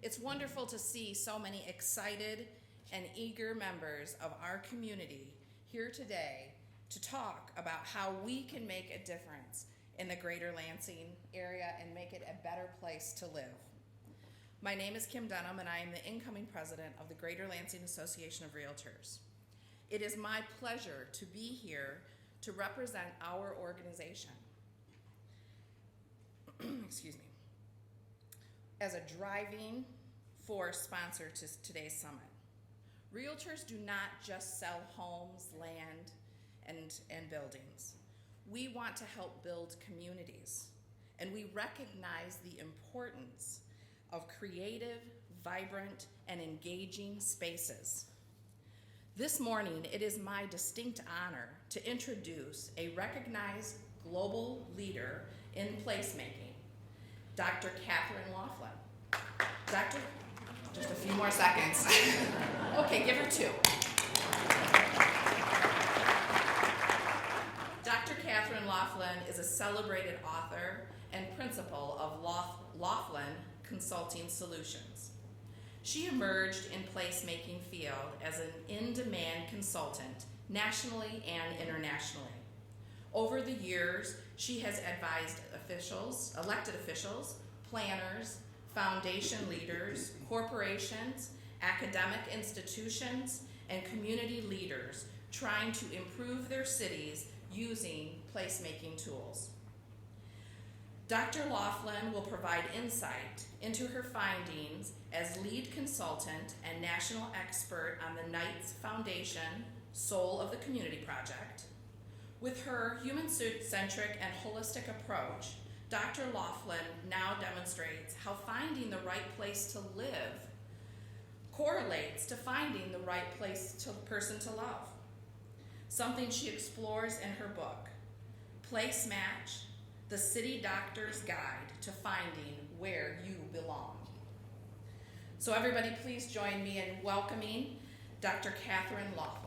It's wonderful to see so many excited and eager members of our community here today to talk about how we can make a difference in the greater Lansing area and make it a better place to live. My name is Kim Denham, and I am the incoming president of the Greater Lansing Association of Realtors. It is my pleasure to be here to represent our organization. Excuse me. As a driving force sponsor to today's summit. Realtors do not just sell homes, land, and buildings. We want to help build communities, and we recognize the importance of creative, vibrant, and engaging spaces. This morning, it is my distinct honor to introduce a recognized global leader in placemaking, Dr. Katherine Loflin. Just a few more seconds. Okay, give her 2. Dr. Katherine Loflin is a celebrated author and principal of Loflin Consulting Solutions. She emerged in placemaking field as an in-demand consultant nationally and internationally. Over the years, she has advised officials, elected officials, planners, foundation leaders, corporations, academic institutions, and community leaders trying to improve their cities using placemaking tools. Dr. Loflin will provide insight into her findings as lead consultant and national expert on the Knights Foundation Soul of the Community Project. With her human-centric and holistic approach, Dr. Loflin now demonstrates how finding the right place to live correlates to finding the right person to love, something she explores in her book, Place Match, The City Doctor's Guide to Finding Where You Belong. So everybody please join me in welcoming Dr. Katherine Loflin.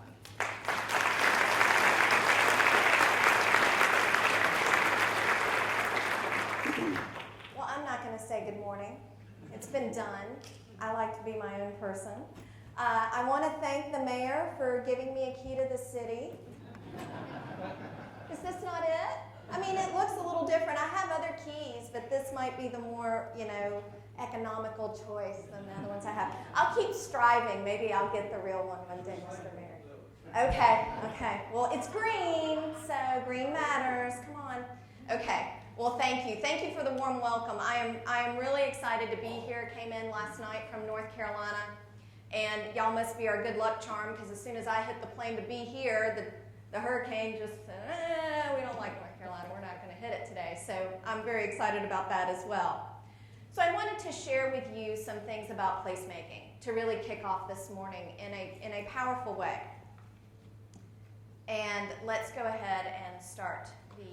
Well, I'm not going to say good morning. It's been done. I like to be my own person. I want to thank the mayor for giving me a key to the city. Is this not it? I mean, it looks a little different. I have other keys, but this might be the more, economical choice than the other ones I have. I'll keep striving. Maybe I'll get the real one day, Mr. Mayor. Okay. Well, it's green, so green matters. Come on. Okay. Well, thank you. Thank you for the warm welcome. I am really excited to be here. Came in last night from North Carolina, and y'all must be our good luck charm, because as soon as I hit the plane to be here, the hurricane just said, we don't like North Carolina. We're not going to hit it today. So I'm very excited about that as well. So I wanted to share with you some things about placemaking to really kick off this morning in a powerful way. And let's go ahead and start the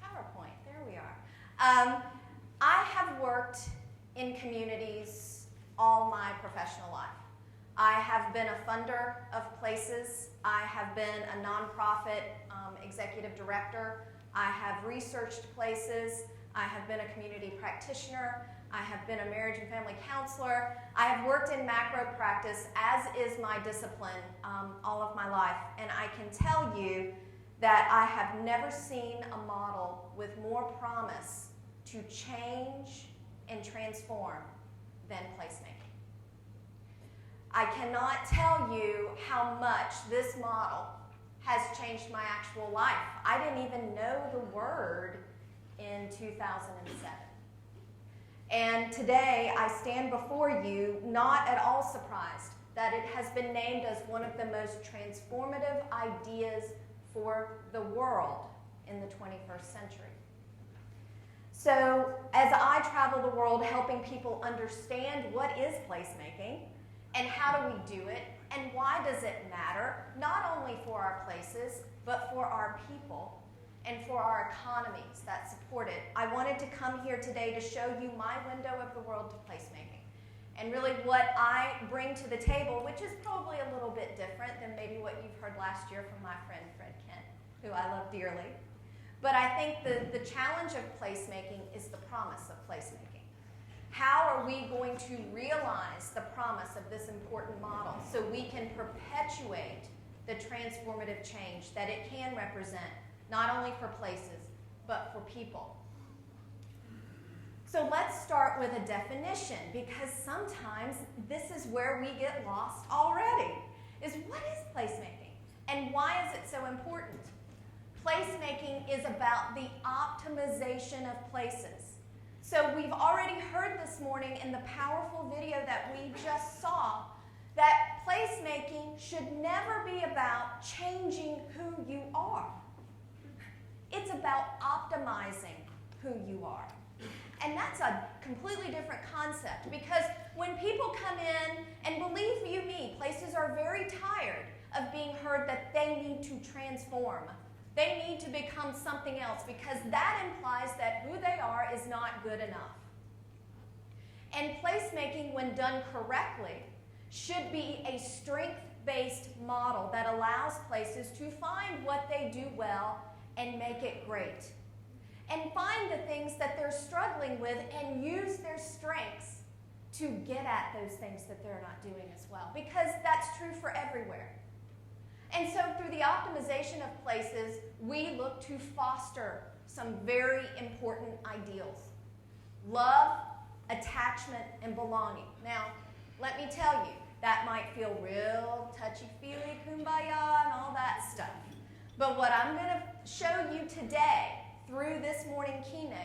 PowerPoint. There we are. I have worked in communities all my professional life. I have been a funder of places. I have been a nonprofit executive director. I have researched places. I have been a community practitioner. I have been a marriage and family counselor. I have worked in macro practice, as is my discipline, all of my life. And I can tell you that I have never seen a model with more promise to change and transform than placemaking. I cannot tell you how much this model has changed my actual life. I didn't even know the word in 2007. And today I stand before you not at all surprised that it has been named as one of the most transformative ideas for the world in the 21st century. So as I travel the world helping people understand what is placemaking and how do we do it and why does it matter, not only for our places, but for our people and for our economies that support it, I wanted to come here today to show you my window of the world to placemaking. And really what I bring to the table, which is probably a little bit different than maybe what you've heard last year from my friend Fred Kent, who I love dearly. But I think the challenge of placemaking is the promise of placemaking. How are we going going to realize the promise of this important model so we can perpetuate the transformative change that it can represent, not only for places, but for people. So let's start with a definition, because sometimes this is where we get lost already, is what is placemaking and why is it so important? Placemaking is about the optimization of places. So we've already heard this morning in the powerful video that we just saw that placemaking should never be about changing who you are. It's about optimizing who you are. And that's a completely different concept, because when people come in, and believe you me, places are very tired of being heard that they need to transform. They need to become something else, because that implies that who they are is not good enough. And placemaking, when done correctly, should be a strength-based model that allows places to find what they do well and make it great. And find the things that they're struggling with and use their strengths to get at those things that they're not doing as well, because that's true for everywhere. And so through the optimization of places, we look to foster some very important ideals: love, attachment, and belonging. Now, let me tell you, that might feel real touchy-feely, kumbaya, and all that stuff. But what I'm going to show you today through this morning keynote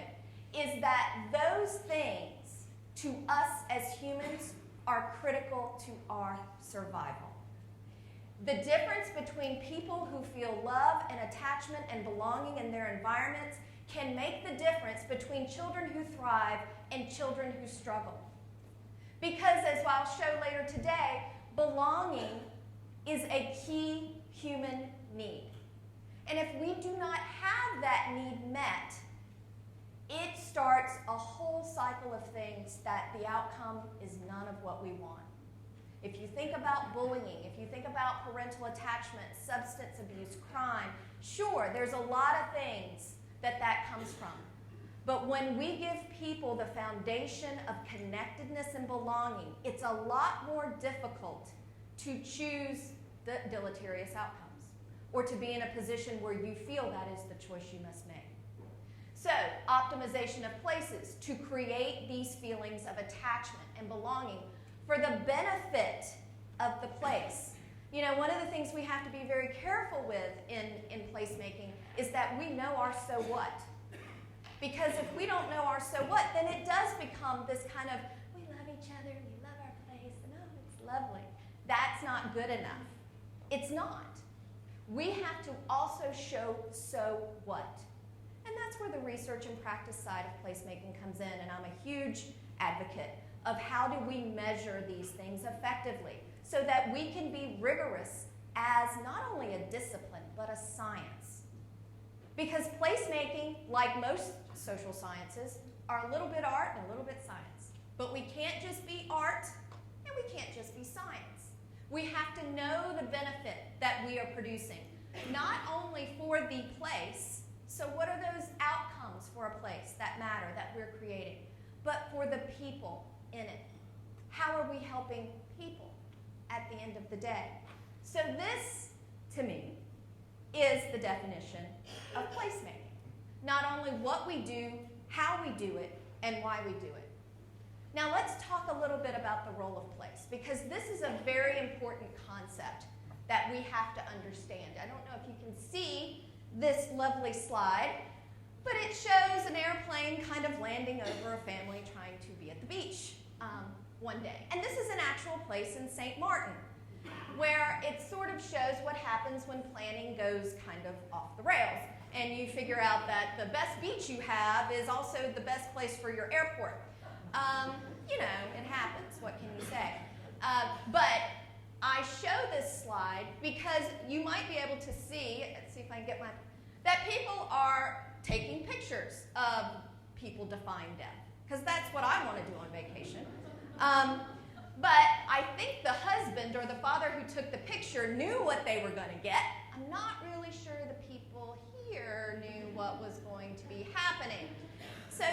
is that those things to us as humans are critical to our survival. The difference between people who feel love and attachment and belonging in their environments can make the difference between children who thrive and children who struggle. Because, as I'll show later today, belonging is a key human need. And if we do not have that need met, it starts a whole cycle of things that the outcome is none of what we want. If you think about bullying, if you think about parental attachment, substance abuse, crime, sure, there's a lot of things that comes from. But when we give people the foundation of connectedness and belonging, it's a lot more difficult to choose the deleterious outcomes, or to be in a position where you feel that is the choice you must make. So, optimization of places to create these feelings of attachment and belonging for the benefit of the place. You know, one of the things we have to be very careful with in placemaking is that we know our so what. Because if we don't know our so what, then it does become this kind of, we love each other, we love our place, and oh, it's lovely. That's not good enough. It's not. We have to also show so what. And that's where the research and practice side of placemaking comes in, and I'm a huge advocate of how do we measure these things effectively so that we can be rigorous as not only a discipline, but a science. Because placemaking, like most social sciences, are a little bit art and a little bit science. But we can't just be art, and we can't just be science. We have to know the benefit that we are producing, not only for the place, so what are those outcomes for a place that matter, that we're creating, but for the people in it. How are we helping people at the end of the day? So this, to me, is the definition of placemaking. Not only what we do, how we do it, and why we do it. Now let's talk a little bit about the role of place, because this is a very important concept that we have to understand. I don't know if you can see this lovely slide, but it shows an airplane kind of landing over a family trying to be at the beach one day. And this is an actual place in St. Martin, where it sort of shows what happens when planning goes kind of off the rails. And you figure out that the best beach you have is also the best place for your airport. You know, it happens. What can you say? But I show this slide because you might be able to see, let's see if I can get that people are taking pictures of people defying death, because that's what I want to do on vacation. But I think the husband or the father who took the picture knew what they were going to get. I'm not really sure the people here knew what was going to be happening. So,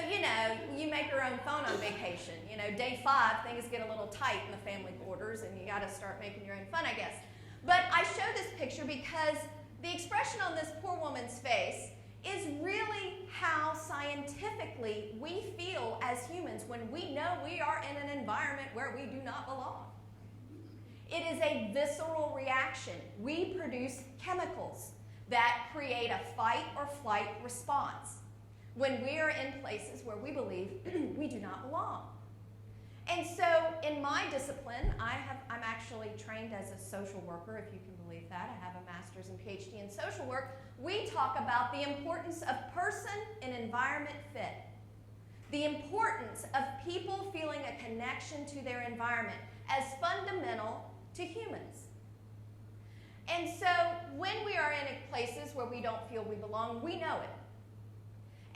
you make your own fun on vacation. Day 5, things get a little tight in the family quarters, and you got to start making your own fun, I guess. But I show this picture because the expression on this poor woman's face is really how scientifically we feel as humans when we know we are in an environment where we do not belong. It is a visceral reaction. We produce chemicals that create a fight or flight response when we are in places where we believe we do not belong. And so in my discipline, I'm actually trained as a social worker, if you can believe that. I have a master's and PhD in social work. We talk about the importance of person and environment fit. The importance of people feeling a connection to their environment as fundamental to humans. And so when we are in places where we don't feel we belong, we know it.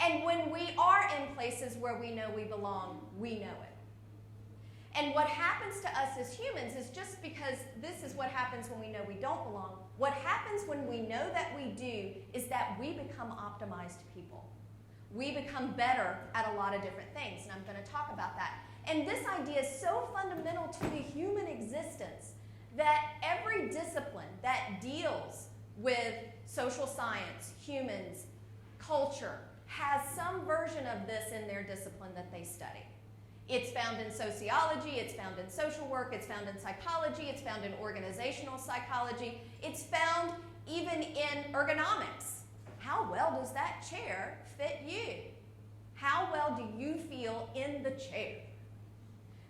And when we are in places where we know we belong, we know it. And what happens to us as humans is just because this is what happens when we know we don't belong, what happens when we know that we do is that we become optimized people. We become better at a lot of different things, and I'm going to talk about that. And this idea is so fundamental to the human existence that every discipline that deals with social science, humans, culture, has some version of this in their discipline that they study. It's found in sociology, it's found in social work, it's found in psychology, it's found in organizational psychology, it's found even in ergonomics. How well does that chair fit you? How well do you feel in the chair?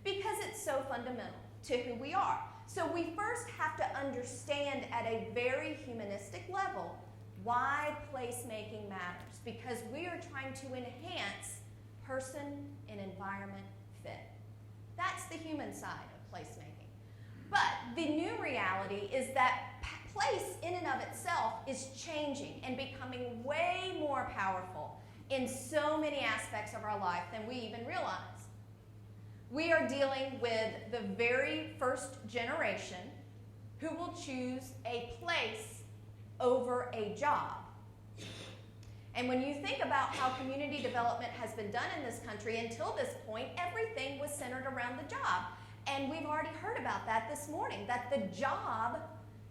Because it's so fundamental to who we are. So we first have to understand at a very humanistic level why placemaking matters, because we are trying to enhance person and environment fit. That's the human side of placemaking. But the new reality is that place in and of itself is changing and becoming way more powerful in so many aspects of our life than we even realize. We are dealing with the very first generation who will choose a place over a job. And when you think about how community development has been done in this country, until this point, everything was centered around the job. And we've already heard about that this morning, that the job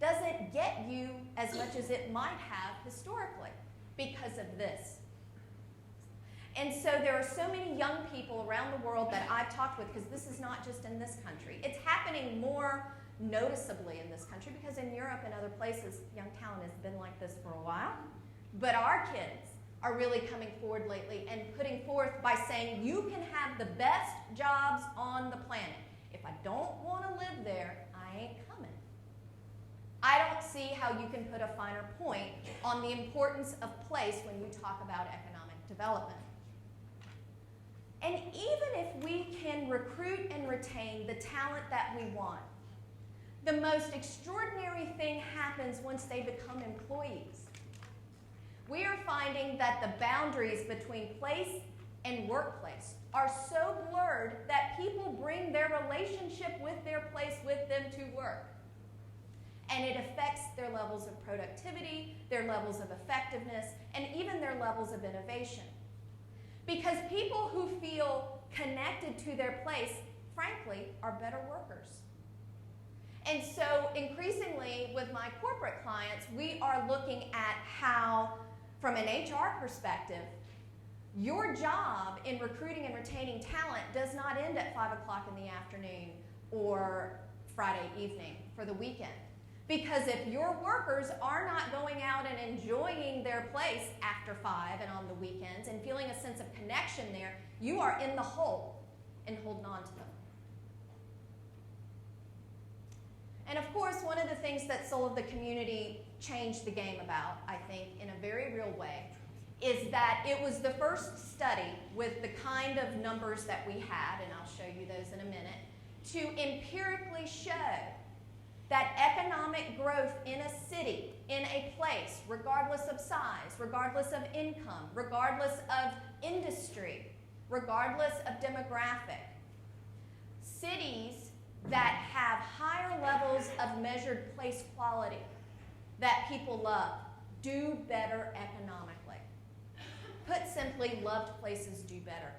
doesn't get you as much as it might have historically because of this. And so there are so many young people around the world that I've talked with, because this is not just in this country. It's happening more noticeably in this country because in Europe and other places, young talent has been like this for a while. But our kids are really coming forward lately and putting forth by saying, you can have the best jobs on the planet. If I don't want to live there, I ain't coming. I don't see how you can put a finer point on the importance of place when we talk about economic development. And even if we can recruit and retain the talent that we want, the most extraordinary thing happens once they become employees. We are finding that the boundaries between place and workplace are so blurred that people bring their relationship with their place with them to work. And it affects their levels of productivity, their levels of effectiveness, and even their levels of innovation. Because people who feel connected to their place, frankly, are better workers. And so increasingly with my corporate clients, we are looking at how, from an HR perspective, your job in recruiting and retaining talent does not end at 5 o'clock in the afternoon or Friday evening for the weekend. Because if your workers are not going out and enjoying their place after 5 and on the weekends and feeling a sense of connection there, you are in the hole and holding on to them. And of course, one of the things that Soul of the Community changed the game about, I think, in a very real way, is that it was the first study with the kind of numbers that we had, and I'll show you those in a minute, to empirically show that economic growth in a city, in a place, regardless of size, regardless of income, regardless of industry, regardless of demographic, cities that have higher levels of measured place quality that people love do better economically. Put simply, loved places do better.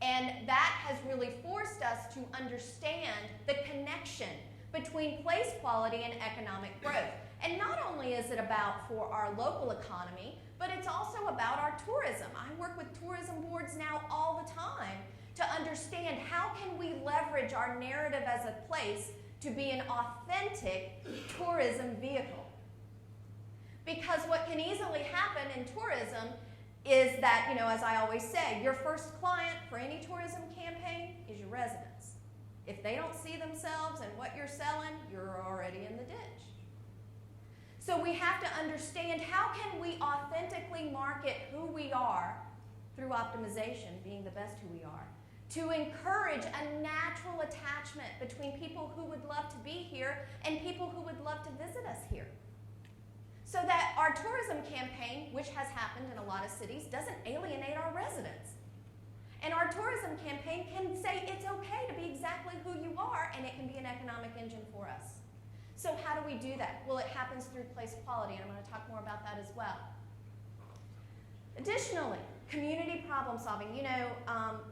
And that has really forced us to understand the connection between place quality and economic growth. And not only is it about for our local economy, but it's also about our tourism. I work with tourism boards now all the time to understand how can we leverage our narrative as a place to be an authentic tourism vehicle. Because what can easily happen in tourism is that, you know, as I always say, your first client for any tourism campaign is your residents. If they don't see themselves in what you're selling, you're already in the ditch. So we have to understand how can we authentically market who we are through optimization, being the best who we are, to encourage a natural attachment between people who would love to be here and people who would love to visit us here. So that our tourism campaign, which has happened in a lot of cities, doesn't alienate our residents. And our tourism campaign can say it's okay to be exactly who you are, and it can be an economic engine for us. So how do we do that? Well, it happens through place quality, and I'm going to talk more about that as well. Additionally, community problem solving. You know,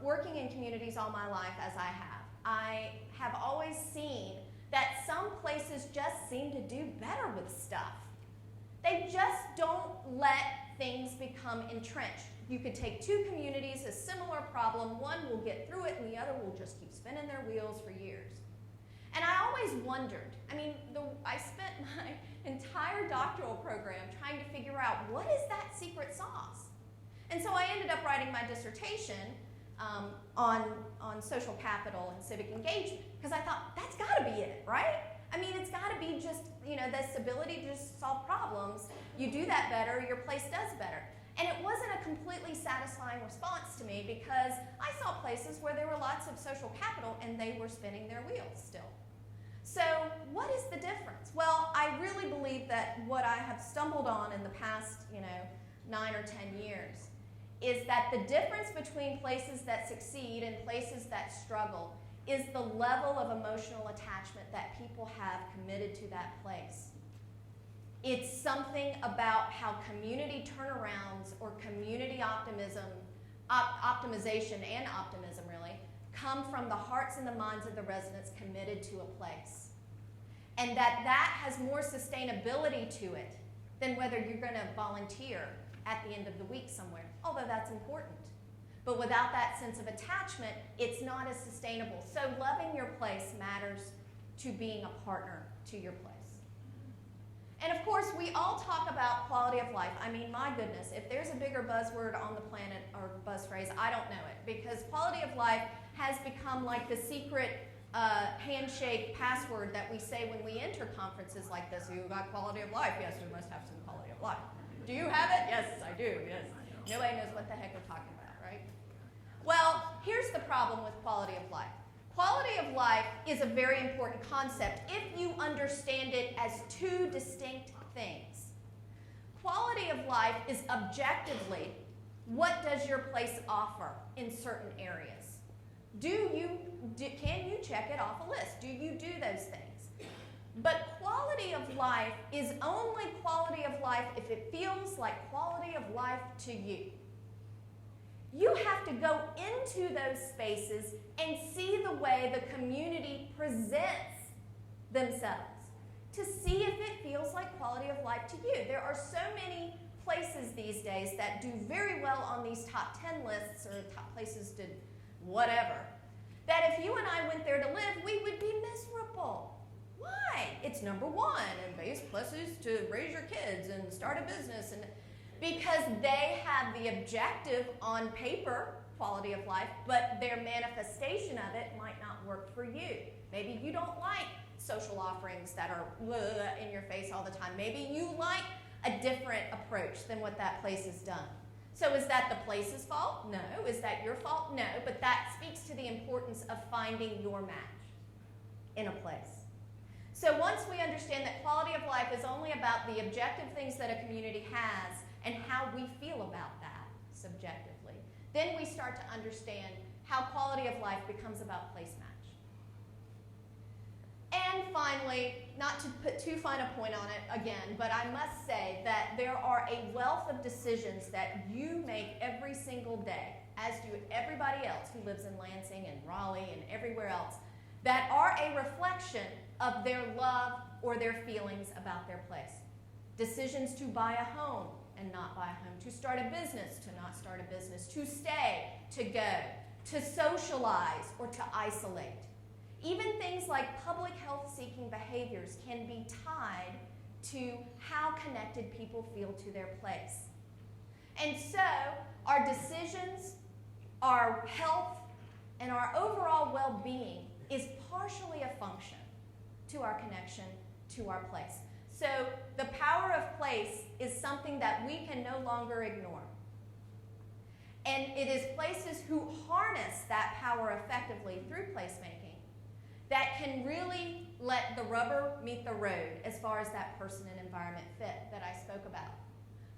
working in communities all my life as I have always seen that some places just seem to do better with stuff. They just don't let things become entrenched. You could take two communities, a similar problem, one will get through it and the other will just keep spinning their wheels for years. And I always wondered, I spent my entire doctoral program trying to figure out what is that secret sauce? And so I ended up writing my dissertation on social capital and civic engagement, because I thought, that's got to be it, right? I mean, it's got to be just, you know, this ability to just solve problems. You do that better, your place does better. And it wasn't a completely satisfying response to me, because I saw places where there were lots of social capital and they were spinning their wheels still. So what is the difference? Well, I really believe that what I have stumbled on in the past, 9 or 10 years is that the difference between places that succeed and places that struggle is the level of emotional attachment that people have committed to that place. It's something about how community turnarounds or community optimization and optimism really come from the hearts and the minds of the residents committed to a place. And that has more sustainability to it than whether you're going to volunteer at the end of the week somewhere, although that's important. But without that sense of attachment, it's not as sustainable. So loving your place matters to being a partner to your place. And of course, we all talk about quality of life. I mean, my goodness, if there's a bigger buzzword on the planet or buzz phrase, I don't know it. Because quality of life has become like the secret handshake password that we say when we enter conferences like this. You got quality of life? Yes, we must have some quality of life. Do you have it? Yes, I do, yes. Nobody knows what the heck we're talking about, right? Well, here's the problem with quality of life. Quality of life is a very important concept if you understand it as two distinct things. Quality of life is objectively, what does your place offer in certain areas? Can you check it off a list? Do you do those things? But quality of life is only quality of life if it feels like quality of life to you. You have to go into those spaces and see the way the community presents themselves to see if it feels like quality of life to you. There are so many places these days that do very well on these top 10 lists or top places to whatever, that if you and I went there to live, we would be miserable. Why? It's number one, and best places to raise your kids and start a business, and because they have the objective on paper, quality of life, but their manifestation of it might not work for you. Maybe you don't like social offerings that are in your face all the time. Maybe you like a different approach than what that place has done. So is that the place's fault? No. Is that your fault? No. But that speaks to the importance of finding your match in a place. So once we understand that quality of life is only about the objective things that a community has and how we feel about that subjectively, then we start to understand how quality of life becomes about place match. And finally, not to put too fine a point on it again, but I must say that there are a wealth of decisions that you make every single day, as do everybody else who lives in Lansing and Raleigh and everywhere else, that are a reflection of their love or their feelings about their place. Decisions to buy a home and not buy a home, to start a business, to not start a business, to stay, to go, to socialize, or to isolate. Even things like public health-seeking behaviors can be tied to how connected people feel to their place. And so our decisions, our health, and our overall well-being is partially a function to our connection to our place. So the power of place is something that we can no longer ignore. And it is places who harness that power effectively through placemaking that can really let the rubber meet the road as far as that person and environment fit that I spoke about.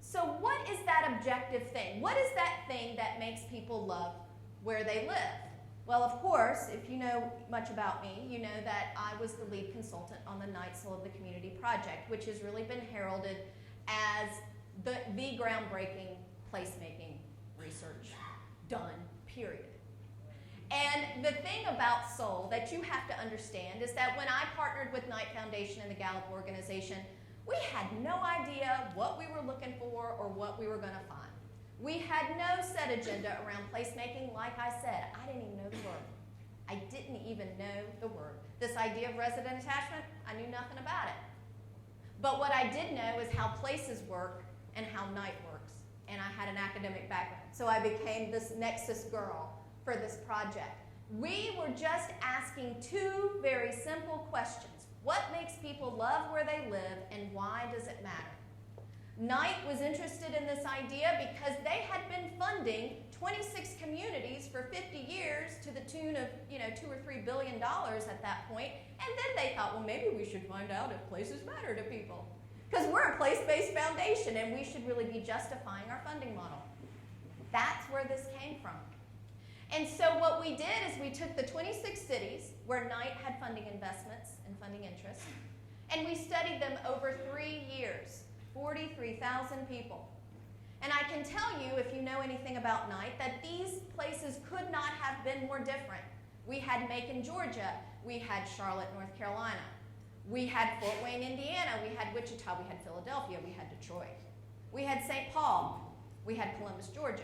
So what is that objective thing? What is that thing that makes people love where they live? Well, of course, if you know much about me, you know that I was the lead consultant on the Nightsville of the Community Project, which has really been heralded as the groundbreaking placemaking research done, period. And the thing about soul that you have to understand is that when I partnered with Knight Foundation and the Gallup organization, we had no idea what we were looking for or what we were going to find. We had no set agenda around placemaking. Like I said, I didn't even know the word. I didn't even know the word. This idea of resident attachment, I knew nothing about it. But what I did know is how places work and how Knight works. And I had an academic background. So I became this nexus girl for this project. We were just asking two very simple questions. What makes people love where they live, and why does it matter? Knight was interested in this idea because they had been funding 26 communities for 50 years to the tune of, $2 or $3 billion at that point. And then they thought, well, maybe we should find out if places matter to people. Because we're a place-based foundation, and we should really be justifying our funding model. That's where this came from. And so what we did is we took the 26 cities where Knight had funding investments and funding interests, and we studied them over 3 years, 43,000 people. And I can tell you, if you know anything about Knight, that these places could not have been more different. We had Macon, Georgia. We had Charlotte, North Carolina. We had Fort Wayne, Indiana. We had Wichita. We had Philadelphia. We had Detroit. We had St. Paul. We had Columbus, Georgia.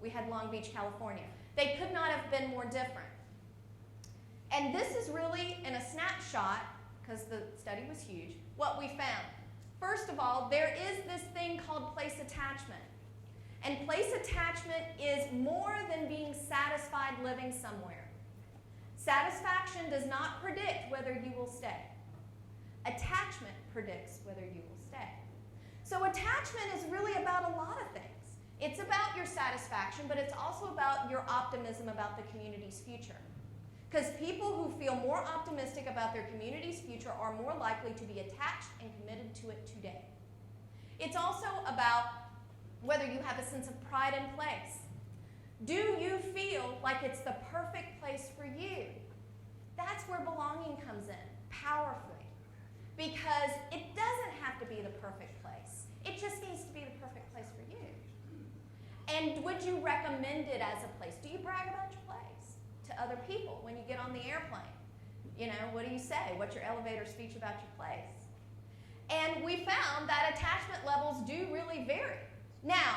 We had Long Beach, California. They could not have been more different. And this is really, in a snapshot, because the study was huge, what we found. First of all, there is this thing called place attachment. And place attachment is more than being satisfied living somewhere. Satisfaction does not predict whether you will stay. Attachment predicts whether you will stay. So attachment is really about a lot of things. It's about your satisfaction, but it's also about your optimism about the community's future. Because people who feel more optimistic about their community's future are more likely to be attached and committed to it today. It's also about whether you have a sense of pride in place. Do you feel like it's the perfect place for you? That's where belonging comes in, powerfully. Because it doesn't have to be the perfect place. It just needs to be the perfect place for you. And would you recommend it as a place? Do you brag about your place to other people when you get on the airplane? What do you say? What's your elevator speech about your place? And we found that attachment levels do really vary. Now,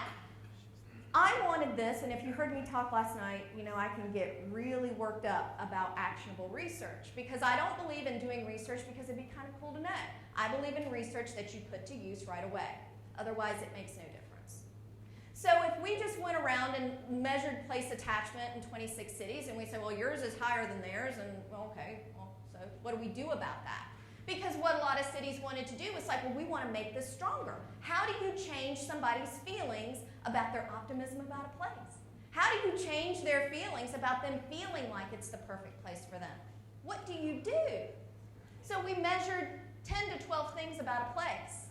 I wanted this, and if you heard me talk last night, I can get really worked up about actionable research, because I don't believe in doing research because it'd be kind of cool to know. I believe in research that you put to use right away. Otherwise, it makes no difference. So if we just went around and measured place attachment in 26 cities, and we say, well, yours is higher than theirs, and so what do we do about that? Because what a lot of cities wanted to do was we want to make this stronger. How do you change somebody's feelings about their optimism about a place? How do you change their feelings about them feeling like it's the perfect place for them? What do you do? So we measured 10 to 12 things about a place.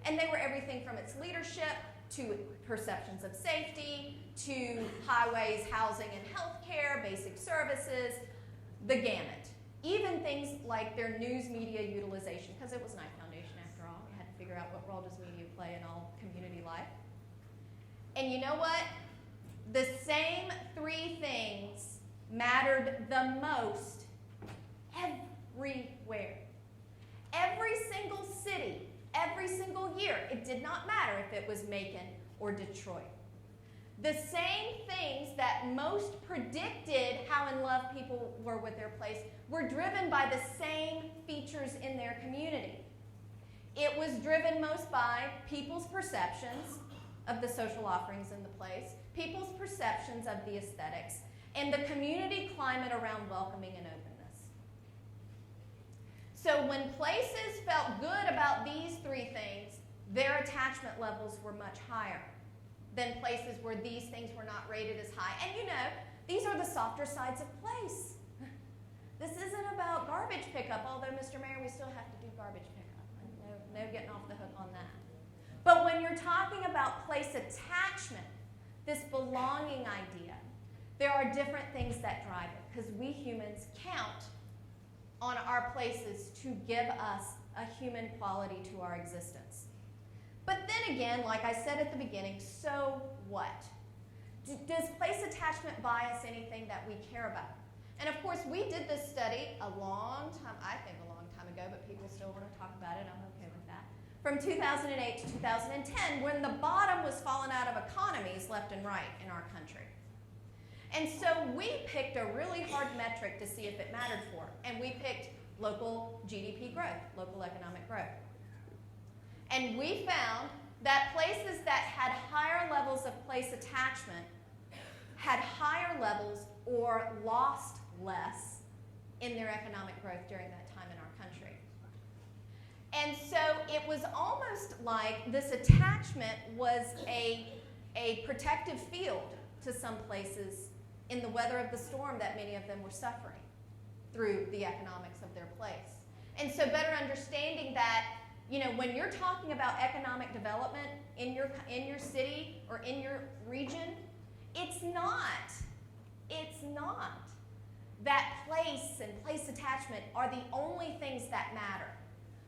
And they were everything from its leadership to perceptions of safety, to highways, housing, and healthcare, basic services, the gamut. even things like their news media utilization, because it was Knight Foundation after all. We had to figure out what role does media play in all community life. And you know what? The same three things mattered the most everywhere. Every single city, every single year. It did not matter if it was Macon or Detroit. The same things that most predicted how in love people were with their place were driven by the same features in their community. It was driven most by people's perceptions of the social offerings in the place, people's perceptions of the aesthetics, and the community climate around welcoming and openness. So when places felt good about these three things, their attachment levels were much higher than places where these things were not rated as high. And you know, these are the softer sides of place. This isn't about garbage pickup, although, Mr. Mayor, we still have to do garbage pickup. No getting off the hook on that. But when you're talking about place attachment, this belonging idea, there are different things that drive it, because we humans count on our places to give us a human quality to our existence. But then again, like I said at the beginning, so what? Does place attachment bias anything that we care about? And of course, we did this study a long time, I think a long time ago, but people still want to talk about it. I'm okay with that. From 2008 to 2010, when the bottom was falling out of economies left and right in our country. And so we picked a really hard metric to see if it mattered for, and we picked local GDP growth, local economic growth. And we found that places that had higher levels of place attachment had higher levels or lost less in their economic growth during that time in our country. And so it was almost like this attachment was a protective field to some places in the weather of the storm that many of them were suffering through the economics of their place. And so better understanding that, you know, when you're talking about economic development in your city or in your region, it's not that place and place attachment are the only things that matter.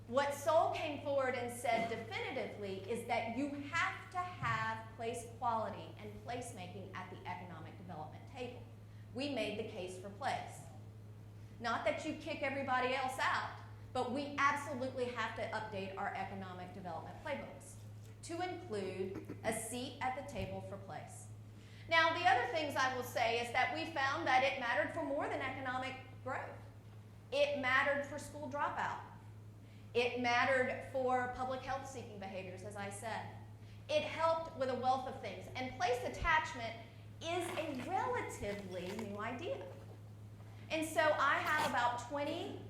What Sol came forward and said definitively is that you have to have place quality and placemaking at the economic development table. We made the case for place. Not that you kick everybody else out, but we absolutely have to update our economic development playbooks to include a seat at the table for place. Now, the other things I will say is that we found that it mattered for more than economic growth. It mattered for school dropout. It mattered for public health seeking behaviors, as I said. It helped with a wealth of things. And place attachment is a relatively new idea. And so I have about 20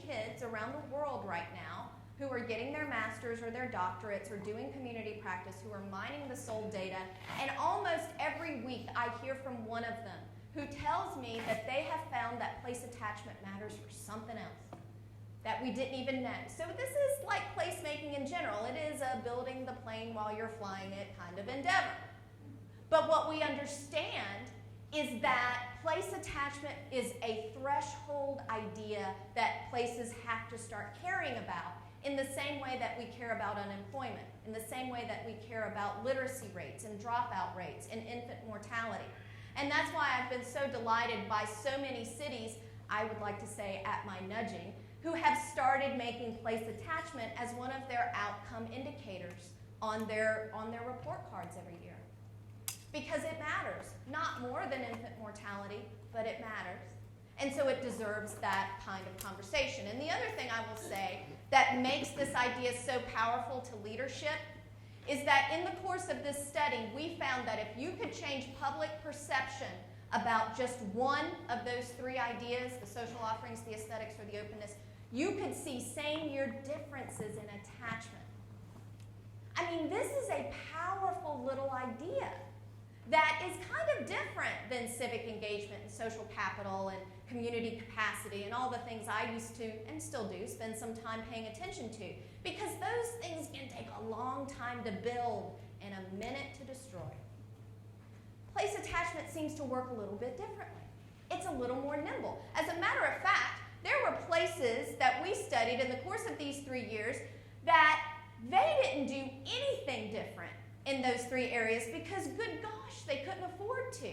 kids around the world right now who are getting their masters or their doctorates or doing community practice, who are mining the Sol data. And almost every week I hear from one of them who tells me that they have found that place attachment matters for something else that we didn't even know. So this is like placemaking in general. It is a building the plane while you're flying it kind of endeavor. But what we understand is that place attachment is a threshold idea that places have to start caring about in the same way that we care about unemployment, in the same way that we care about literacy rates and dropout rates and infant mortality. And that's why I've been so delighted by so many cities, I would like to say at my nudging, who have started making place attachment as one of their outcome indicators on their report cards every year. Because it matters, not more than infant mortality, but it matters. And so it deserves that kind of conversation. And the other thing I will say that makes this idea so powerful to leadership is that in the course of this study, we found that if you could change public perception about just one of those three ideas, the social offerings, the aesthetics, or the openness, you could see same-year differences in attachment. I mean, this is a powerful little idea that is kind of different than civic engagement and social capital and community capacity and all the things I used to, and still do, spend some time paying attention to. Because those things can take a long time to build and a minute to destroy. Place attachment seems to work a little bit differently. It's a little more nimble. As a matter of fact, there were places that we studied in the course of these 3 years that they didn't do anything different in those 3 areas because, good gosh, they couldn't afford to.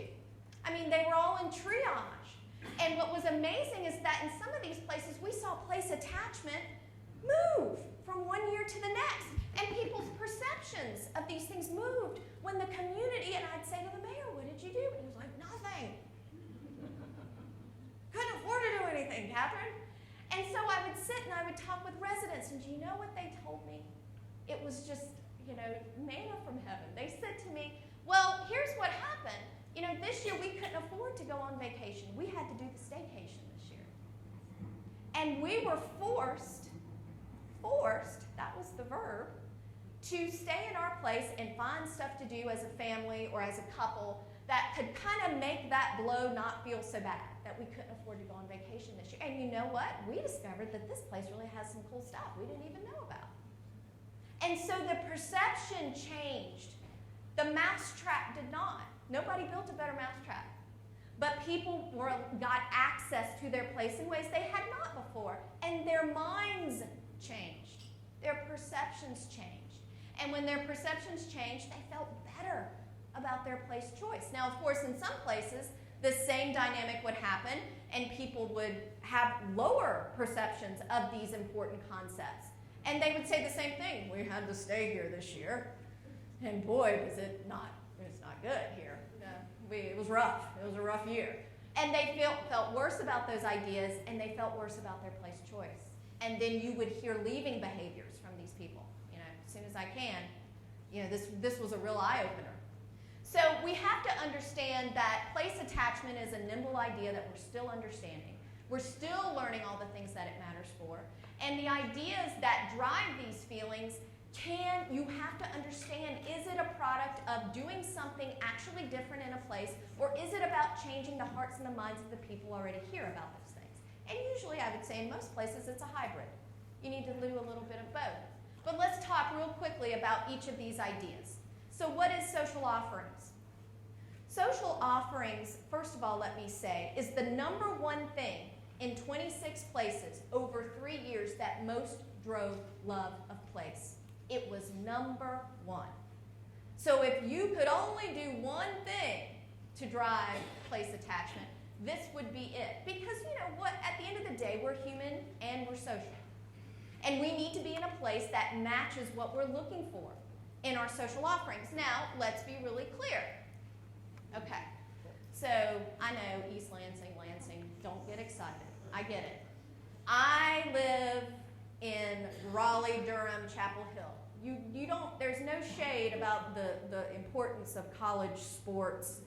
I mean, they were all in triage. And what was amazing is that in some of these places, we saw place attachment move from one year to the next. And people's perceptions of these things moved when the community, and I'd say to the mayor, what did you do? And he was like, nothing. Couldn't afford to do anything, Catherine. And so I would sit and I would talk with residents, and do you know what they told me? It was just, manna from heaven. They said to me, well, here's what happened. This year we couldn't afford to go on vacation. We had to do the staycation this year. And we were forced, that was the verb, to stay in our place and find stuff to do as a family or as a couple that could kind of make that blow not feel so bad, that we couldn't afford to go on vacation this year. And you know what? We discovered that this place really has some cool stuff we didn't even know about. And so the perception changed. The mousetrap did not. Nobody built a better mousetrap. But people got access to their place in ways they had not before. And their minds changed. Their perceptions changed. And when their perceptions changed, they felt better about their place choice. Now, of course, in some places, the same dynamic would happen, and people would have lower perceptions of these important concepts. And they would say the same thing. We had to stay here this year. And boy, it's not good here. It was rough. It was a rough year. And they felt worse about those ideas, and they felt worse about their place choice. And then you would hear leaving behaviors from these people. As soon as I can, this was a real eye-opener. So we have to understand that place attachment is a nimble idea that we're still understanding. We're still learning all the things that it matters for. And the ideas that drive these feelings you have to understand, is it a product of doing something actually different in a place, or is it about changing the hearts and the minds of the people already here about those things? And usually I would say in most places it's a hybrid. You need to do a little bit of both. But let's talk real quickly about each of these ideas. So what is social offerings? Social offerings, first of all, let me say, is the number one thing in 26 places over 3 years that most drove love of place. It was number one. So if you could only do one thing to drive place attachment, this would be it. Because you know what? At the end of the day, we're human and we're social. And we need to be in a place that matches what we're looking for in our social offerings. Now, let's be really clear. Okay. So I know East Lansing, don't get excited. I get it. I live in Raleigh, Durham, Chapel Hill. There's no shade about the importance of college sports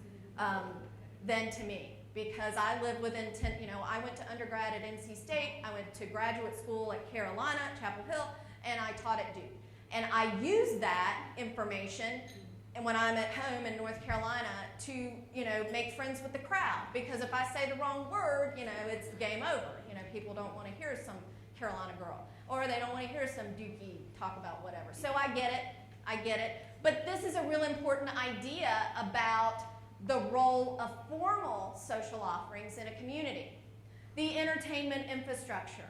than to me, because I live within 10, I went to undergrad at NC State, I went to graduate school at Carolina, Chapel Hill, and I taught at Duke. And I use that information and when I'm at home in North Carolina to, make friends with the crowd, because if I say the wrong word, it's game over. People don't want to hear some Carolina girl, or they don't want to hear some Dookie talk about whatever. So I get it. But this is a real important idea about the role of formal social offerings in a community. The entertainment infrastructure,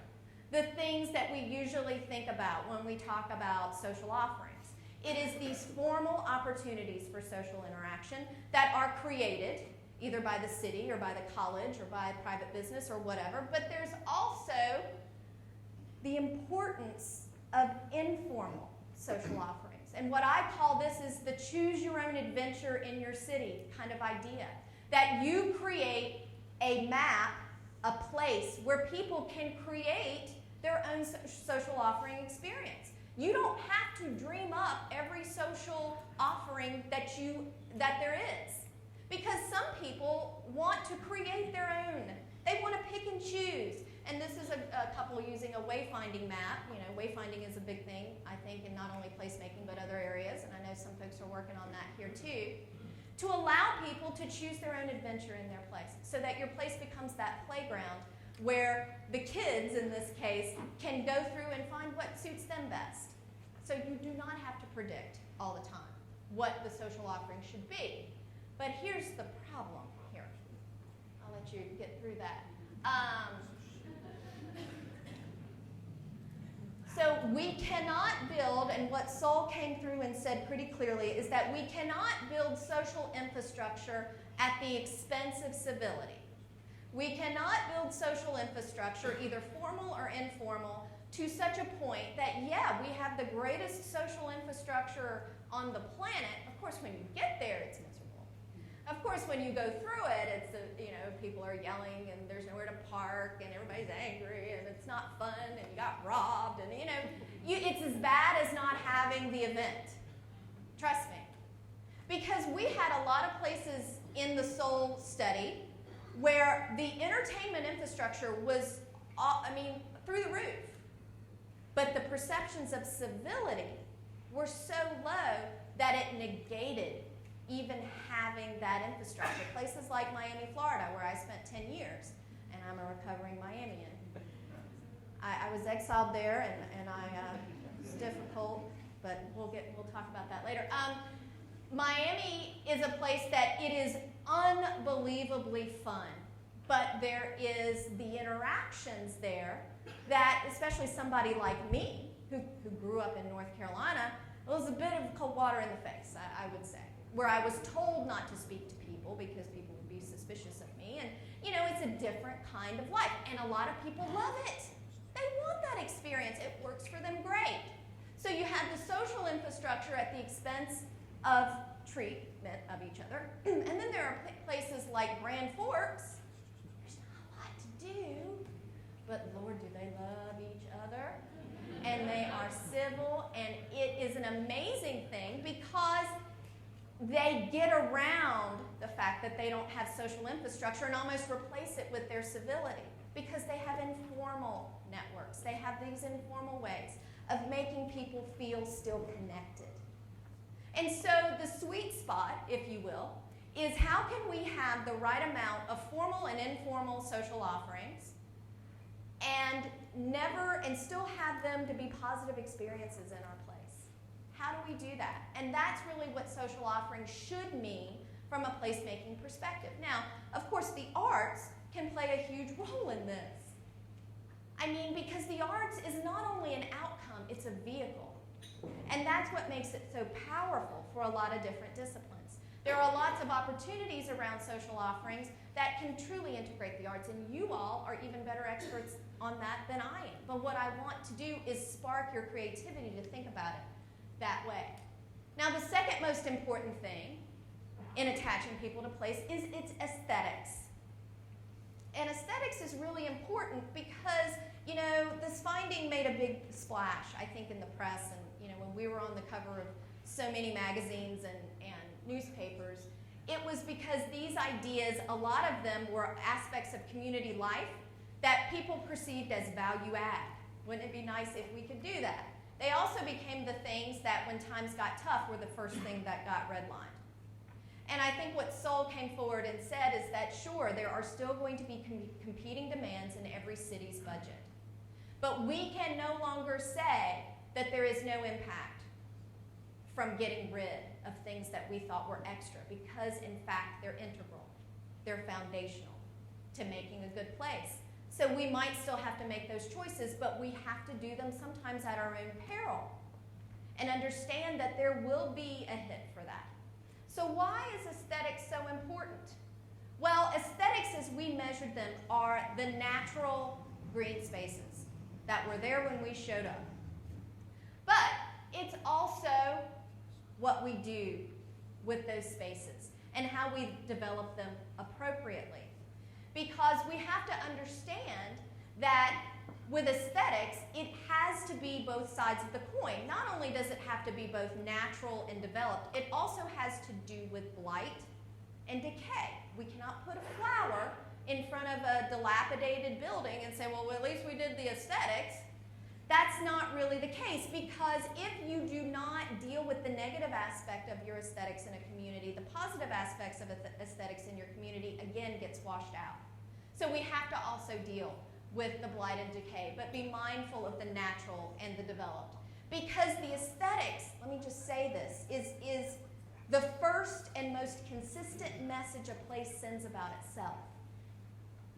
the things that we usually think about when we talk about social offerings. It is these formal opportunities for social interaction that are created either by the city or by the college or by private business or whatever, but there's also the importance of informal social offerings. And what I call this is the choose your own adventure in your city kind of idea. That you create a map, a place where people can create their own social offering experience. You don't have to dream up every social offering that there is. Because some people want to create their own. They want to pick and choose. And this is a couple using a wayfinding map. Wayfinding is a big thing, I think, in not only placemaking but other areas. And I know some folks are working on that here too. To allow people to choose their own adventure in their place, so that your place becomes that playground where the kids, in this case, can go through and find what suits them best. So you do not have to predict all the time what the social offering should be. But here's the problem here. I'll let you get through that. So we cannot build, and what Sol came through and said pretty clearly is that we cannot build social infrastructure at the expense of civility. We cannot build social infrastructure, either formal or informal, to such a point that, yeah, we have the greatest social infrastructure on the planet. Of course, when you get there, it's miserable. Of course, when you go through it, it's, people are yelling and there's nowhere to park and everybody's angry and it's not fun and you got robbed and, it's as bad as not having the event. Trust me. Because we had a lot of places in the Soul study where the entertainment infrastructure was, through the roof. But the perceptions of civility were so low that it negated even having that infrastructure. Places like Miami, Florida, where I spent 10 years, and I'm a recovering Miamian. I was exiled there, and it's difficult, but we'll talk about that later. Miami is a place that it is unbelievably fun, but there is the interactions there that, especially somebody like me, who grew up in North Carolina, it was a bit of cold water in the face, I would say, where I was told not to speak to people because people would be suspicious of me. And, it's a different kind of life. And a lot of people love it. They want that experience. It works for them great. So you have the social infrastructure at the expense of treatment of each other. And then there are places like Grand Forks. There's not a lot to do, but Lord, do they love each other. And they are civil, and it is an amazing thing because they get around the fact that they don't have social infrastructure and almost replace it with their civility because they have informal networks. They have these informal ways of making people feel still connected. And so the sweet spot, if you will, is how can we have the right amount of formal and informal social offerings and still have them to be positive experiences in our place. How do we do that? And that's really what social offerings should mean from a placemaking perspective. Now, of course, the arts can play a huge role in this. Because the arts is not only an outcome, it's a vehicle. And that's what makes it so powerful for a lot of different disciplines. There are lots of opportunities around social offerings that can truly integrate the arts, and you all are even better experts on that than I am. But what I want to do is spark your creativity to think about it that way. Now, the second most important thing in attaching people to place is its aesthetics. And aesthetics is really important because, this finding made a big splash, I think, in the press. And, when we were on the cover of so many magazines and newspapers, it was because these ideas, a lot of them were aspects of community life that people perceived as value add. Wouldn't it be nice if we could do that? They also became the things that, when times got tough, were the first thing that got redlined. And I think what Sol came forward and said is that, sure, there are still going to be competing demands in every city's budget. But we can no longer say that there is no impact from getting rid of things that we thought were extra, because, in fact, they're integral. They're foundational to making a good place. So we might still have to make those choices, but we have to do them sometimes at our own peril and understand that there will be a hit for that. So why is aesthetics so important? Well, aesthetics, as we measured them, are the natural green spaces that were there when we showed up. But it's also what we do with those spaces and how we develop them appropriately. Because we have to understand that with aesthetics, it has to be both sides of the coin. Not only does it have to be both natural and developed, it also has to do with blight and decay. We cannot put a flower in front of a dilapidated building and say, well, at least we did the aesthetics. That's not really the case, because if you do not deal with the negative aspect of your aesthetics in a community, the positive aspects of aesthetics in your community, again, gets washed out. So we have to also deal with the blight and decay, but be mindful of the natural and the developed. Because the aesthetics, let me just say this, is the first and most consistent message a place sends about itself.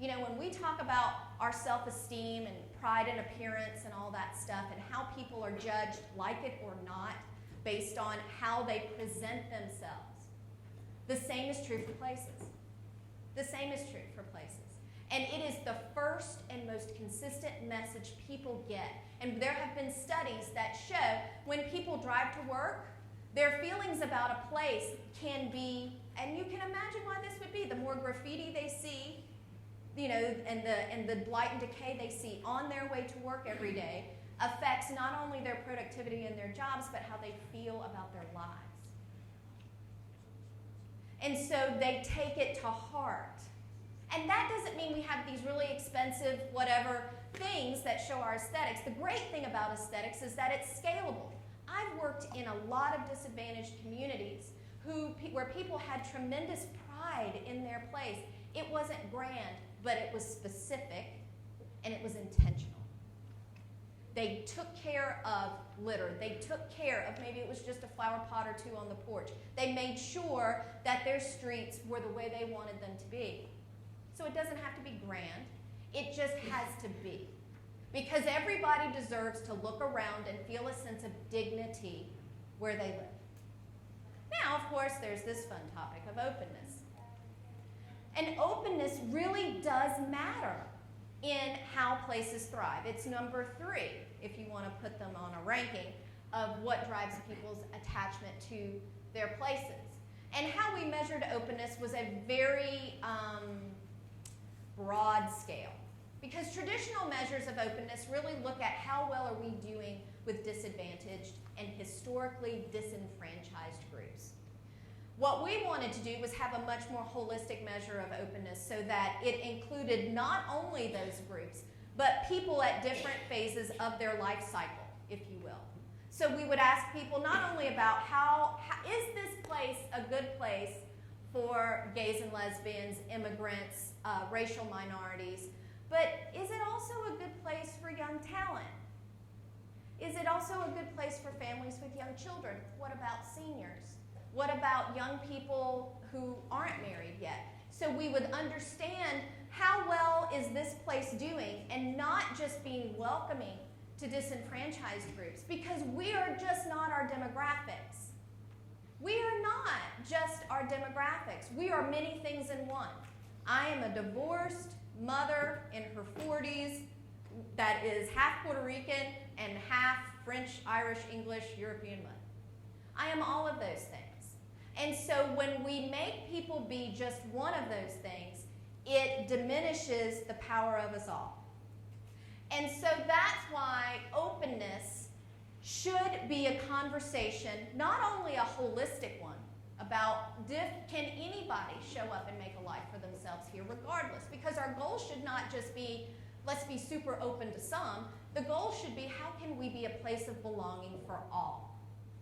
You know, when we talk about our self-esteem and pride in appearance and all that stuff and how people are judged, like it or not, based on how they present themselves, the same is true for places. The same is true for places. And it is the first and most consistent message people get. And there have been studies that show when people drive to work, their feelings about a place can be, and you can imagine why this would be, the more graffiti they see, you know, and the blight and decay they see on their way to work every day affects not only their productivity in their jobs, but how they feel about their lives. And so they take it to heart. And that doesn't mean we have these really expensive whatever things that show our aesthetics. The great thing about aesthetics is that it's scalable. I've worked in a lot of disadvantaged communities where people had tremendous pride in their place. It wasn't grand, but it was specific, and it was intentional. They took care of litter. They took care of, maybe it was just a flower pot or two on the porch. They made sure that their streets were the way they wanted them to be. So it doesn't have to be grand. It just has to be. Because everybody deserves to look around and feel a sense of dignity where they live. Now, of course, there's this fun topic of openness. And openness really does matter in how places thrive. It's number 3, if you want to put them on a ranking, of what drives people's attachment to their places. And how we measured openness was a very broad scale. Because traditional measures of openness really look at how well are we doing with disadvantaged and historically disenfranchised groups. What we wanted to do was have a much more holistic measure of openness so that it included not only those groups, but people at different phases of their life cycle, if you will. So we would ask people not only about how is this place a good place for gays and lesbians, immigrants, racial minorities, but is it also a good place for young talent? Is it also a good place for families with young children? What about seniors? What about young people who aren't married yet? So we would understand how well is this place doing and not just being welcoming to disenfranchised groups, because we are just not our demographics. We are not just our demographics. We are many things in one. I am a divorced mother in her 40s that is half Puerto Rican and half French, Irish, English, European mother. I am all of those things. And so when we make people be just one of those things, it diminishes the power of us all. And so that's why openness should be a conversation, not only a holistic one, about can anybody show up and make a life for themselves here regardless? Because our goal should not just be, let's be super open to some. The goal should be, how can we be a place of belonging for all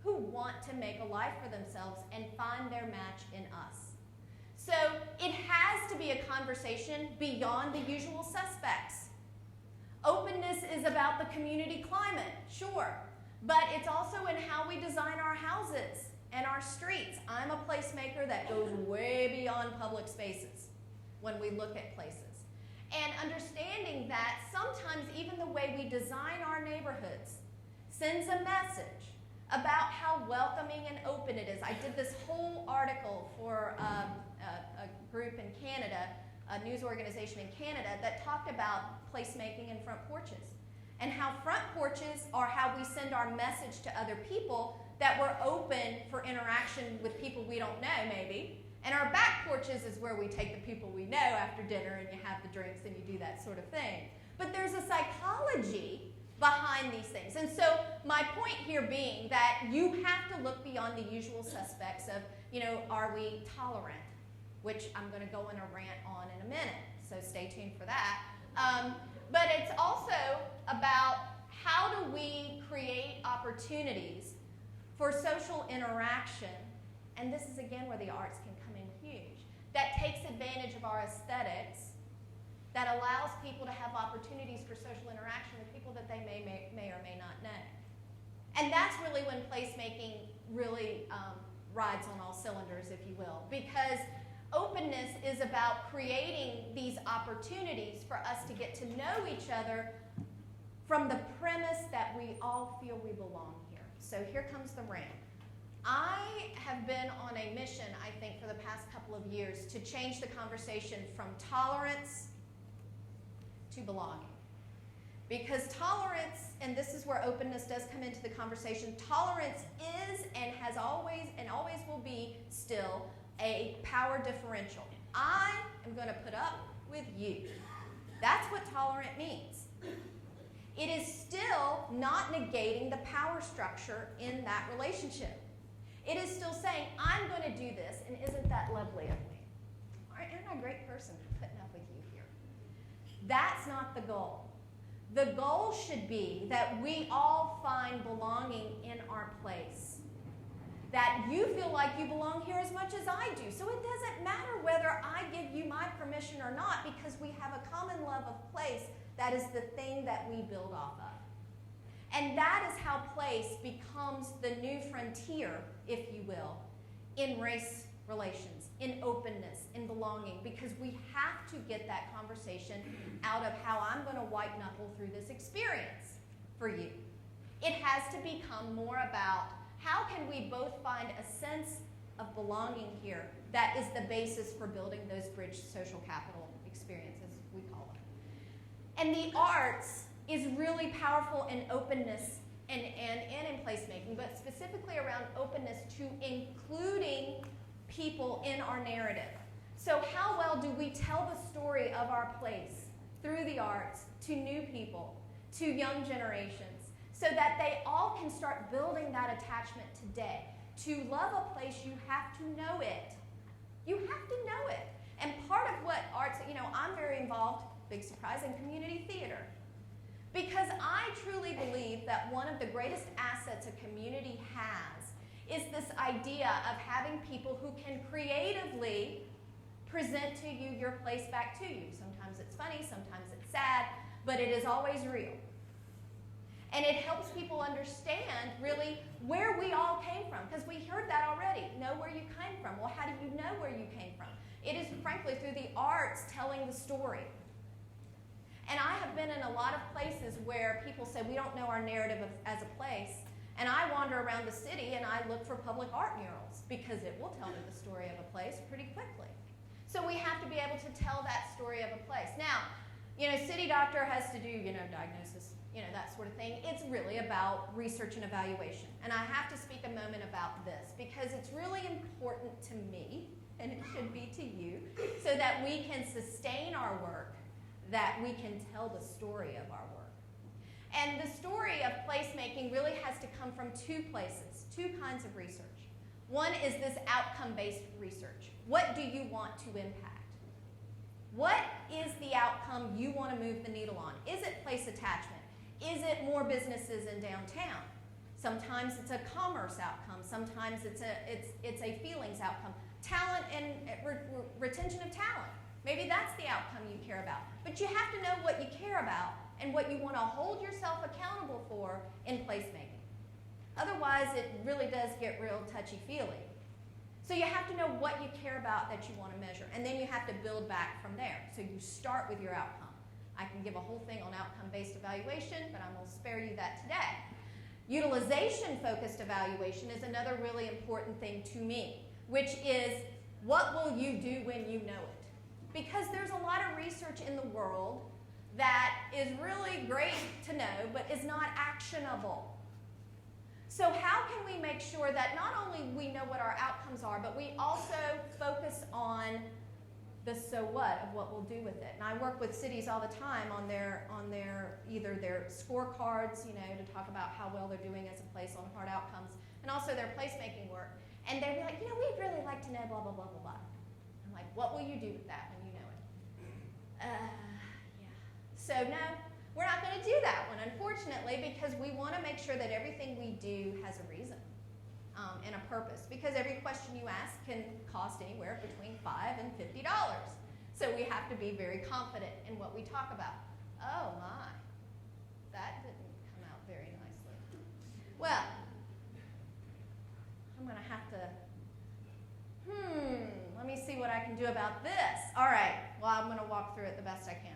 who want to make a life for themselves and find their match in us? So it has to be a conversation beyond the usual suspects. Openness is about the community climate, sure, but it's also in how we design our houses and our streets. I'm a placemaker that goes way beyond public spaces when we look at places. And understanding that sometimes even the way we design our neighborhoods sends a message about how welcoming and open it is. I did this whole article for a group in Canada, a news organization in Canada, that talked about placemaking and front porches, and how front porches are how we send our message to other people that we're open for interaction with people we don't know, maybe. And our back porches is where we take the people we know after dinner and you have the drinks and you do that sort of thing. But there's a psychology behind these things. And so my point here being that you have to look beyond the usual suspects of, are we tolerant? Which I'm going to go in a rant on in a minute, so stay tuned for that. But it's also about how do we create opportunities for social interaction, and this is again where the arts can come in huge, that takes advantage of our aesthetics, that allows people to have opportunities for social interaction with people that they may or may not know. And that's really when placemaking really rides on all cylinders, if you will, because Openness is about creating these opportunities for us to get to know each other from the premise that we all feel we belong here. So here comes the rant. I have been on a mission, I think, for the past couple of years to change the conversation from tolerance to belonging. Because tolerance, and this is where openness does come into the conversation, tolerance is and has always and always will be still a power differential. I am going to put up with you. That's what tolerant means. It is still not negating the power structure in that relationship. It is still saying, I'm going to do this, and isn't that lovely of me? Aren't I a great person for putting up with you here? That's not the goal. The goal should be that we all find belonging in our place. That you feel like you belong here as much as I do. So it doesn't matter whether I give you my permission or not, because we have a common love of place that is the thing that we build off of. And that is how place becomes the new frontier, if you will, in race relations, in openness, in belonging, because we have to get that conversation out of how I'm going to white knuckle through this experience for you. It has to become more about how can we both find a sense of belonging here that is the basis for building those bridge social capital experiences, we call them. And the arts is really powerful in openness and in placemaking, but specifically around openness to including people in our narrative. So how well do we tell the story of our place through the arts to new people, to young generations, so that they all can start building that attachment today? To love a place, you have to know it. You have to know it. And part of what arts, I'm very involved, big surprise, in community theater. Because I truly believe that one of the greatest assets a community has is this idea of having people who can creatively present to you your place back to you. Sometimes it's funny, sometimes it's sad, but it is always real. And it helps people understand really where we all came from, because we heard that already. Know where you came from. Well, how do you know where you came from? It is, frankly, through the arts telling the story. And I have been in a lot of places where people say we don't know our narrative as a place. And I wander around the city and I look for public art murals because it will tell me the story of a place pretty quickly. So we have to be able to tell that story of a place. Now, city doctor has to do, diagnosis, that sort of thing. It's really about research and evaluation. And I have to speak a moment about this because it's really important to me, and it should be to you, so that we can sustain our work, that we can tell the story of our work. And the story of placemaking really has to come from two places, two kinds of research. One is this outcome-based research. What do you want to impact? What is the outcome you want to move the needle on? Is it place attachment? Is it more businesses in downtown? Sometimes it's a commerce outcome. Sometimes it's a feelings outcome. Talent and retention of talent. Maybe that's the outcome you care about. But you have to know what you care about and what you want to hold yourself accountable for in placemaking. Otherwise, it really does get real touchy-feely. So you have to know what you care about that you want to measure, and then you have to build back from there. So you start with your outcome. I can give a whole thing on outcome-based evaluation, but I'm going to spare you that today. Utilization-focused evaluation is another really important thing to me, which is what will you do when you know it? Because there's a lot of research in the world that is really great to know, but is not actionable. So how can we make sure that not only we know what our outcomes are, but we also focus on the so what of what we'll do with it? And I work with cities all the time on their either their scorecards, to talk about how well they're doing as a place on hard outcomes, and also their placemaking work. And they'd be like, we'd really like to know blah, blah, blah, blah, blah. I'm like, what will you do with that when you know it? Yeah. So no, we're not going to do that one, unfortunately, because we want to make sure that everything we do has a reason and a purpose. Because every question you ask can cost anywhere between $5 and $50. So we have to be very confident in what we talk about. Oh my, that didn't come out very nicely. Well, I'm going to have to, let me see what I can do about this. All right, well, I'm going to walk through it the best I can.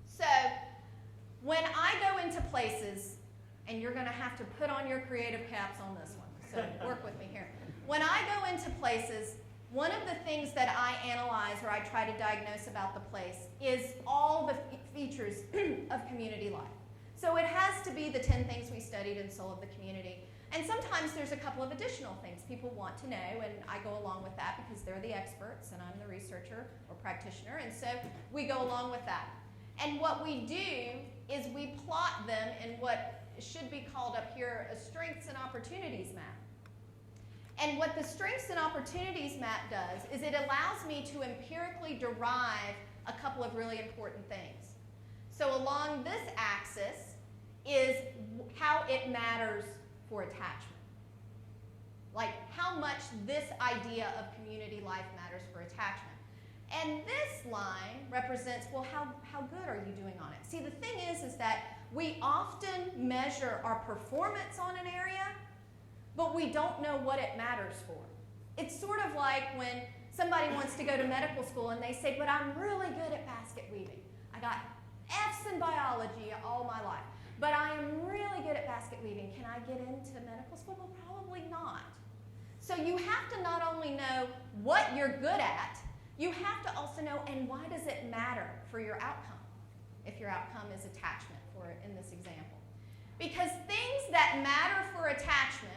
So when I go into places, and you're going to have to put on your creative caps on this one, so work with me here. When I go into places, one of the things that I analyze or I try to diagnose about the place is all the features of community life. So it has to be the 10 things we studied in Soul of the Community. And sometimes there's a couple of additional things people want to know, and I go along with that because they're the experts and I'm the researcher or practitioner, and so we go along with that. And what we do is we plot them in what should be called up here a strengths and opportunities map. And what the strengths and opportunities map does is it allows me to empirically derive a couple of really important things. So along this axis is how it matters for attachment. Like how much this idea of community life matters for attachment. And this line represents, well, how good are you doing on it? See, the thing is that we often measure our performance on an area, but we don't know what it matters for. It's sort of like when somebody wants to go to medical school and they say, but I'm really good at basket weaving. I got F's in biology all my life, but I am really good at basket weaving. Can I get into medical school? Well, probably not. So you have to not only know what you're good at, you have to also know, and why does it matter for your outcome, if your outcome is attachment for in this example. Because things that matter for attachment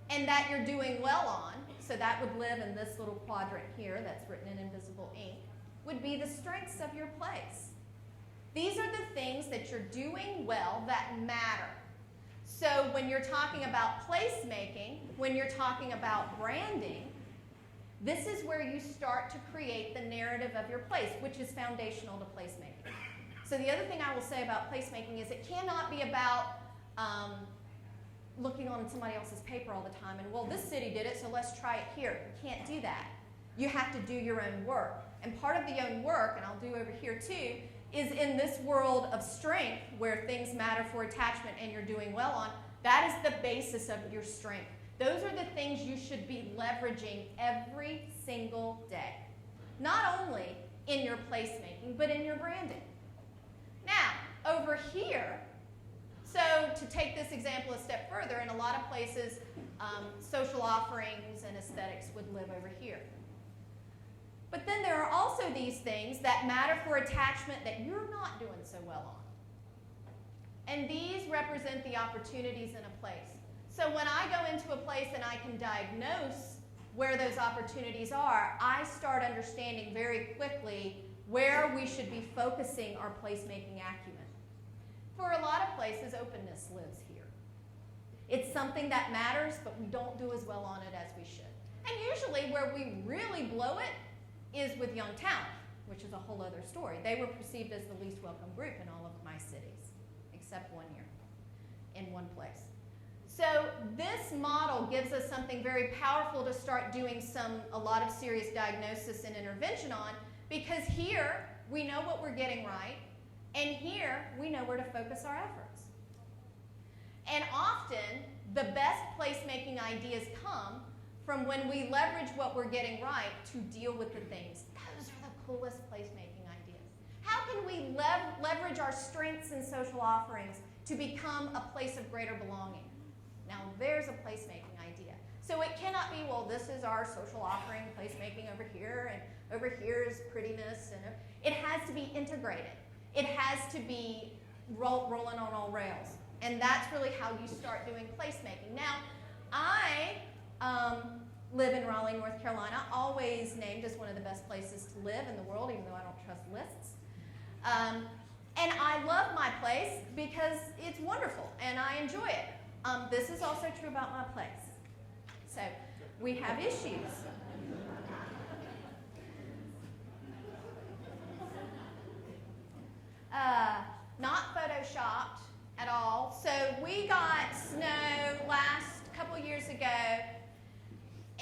and that you're doing well on, so that would live in this little quadrant here that's written in invisible ink, would be the strengths of your place. These are the things that you're doing well that matter. So when you're talking about placemaking, when you're talking about branding, this is where you start to create the narrative of your place, which is foundational to placemaking. So the other thing I will say about placemaking is it cannot be about looking on somebody else's paper all the time and, well, this city did it, so let's try it here. You can't do that. You have to do your own work. And part of the own work, and I'll do over here too, is in this world of strength where things matter for attachment and you're doing well on, that is the basis of your strength. Those are the things you should be leveraging every single day. Not only in your placemaking, but in your branding. Now, over here, so to take this example a step further, in a lot of places, social offerings and aesthetics would live over here. But then there are also these things that matter for attachment that you're not doing so well on. And these represent the opportunities in a place. So when I go into a place and I can diagnose where those opportunities are, I start understanding very quickly where we should be focusing our placemaking acumen. For a lot of places, openness lives here. It's something that matters, but we don't do as well on it as we should. And usually where we really blow it is with young talent, which is a whole other story. They were perceived as the least welcome group in all of my cities, except one year, in one place. So this model gives us something very powerful to start doing a lot of serious diagnosis and intervention on, because here we know what we're getting right, and here we know where to focus our efforts. And often the best placemaking ideas come from when we leverage what we're getting right to deal with the things. Those are the coolest placemaking ideas. How can we leverage our strengths and social offerings to become a place of greater belonging? Now, there's a placemaking idea. So it cannot be, well, this is our social offering, placemaking over here, and over here is prettiness. And it has to be integrated. It has to be rolling on all rails. And that's really how you start doing placemaking. Now, I live in Raleigh, North Carolina, always named as one of the best places to live in the world, even though I don't trust lists. And I love my place because it's wonderful, and I enjoy it. This is also true about my place. So we have issues. Not photoshopped at all. So we got snow last couple years ago,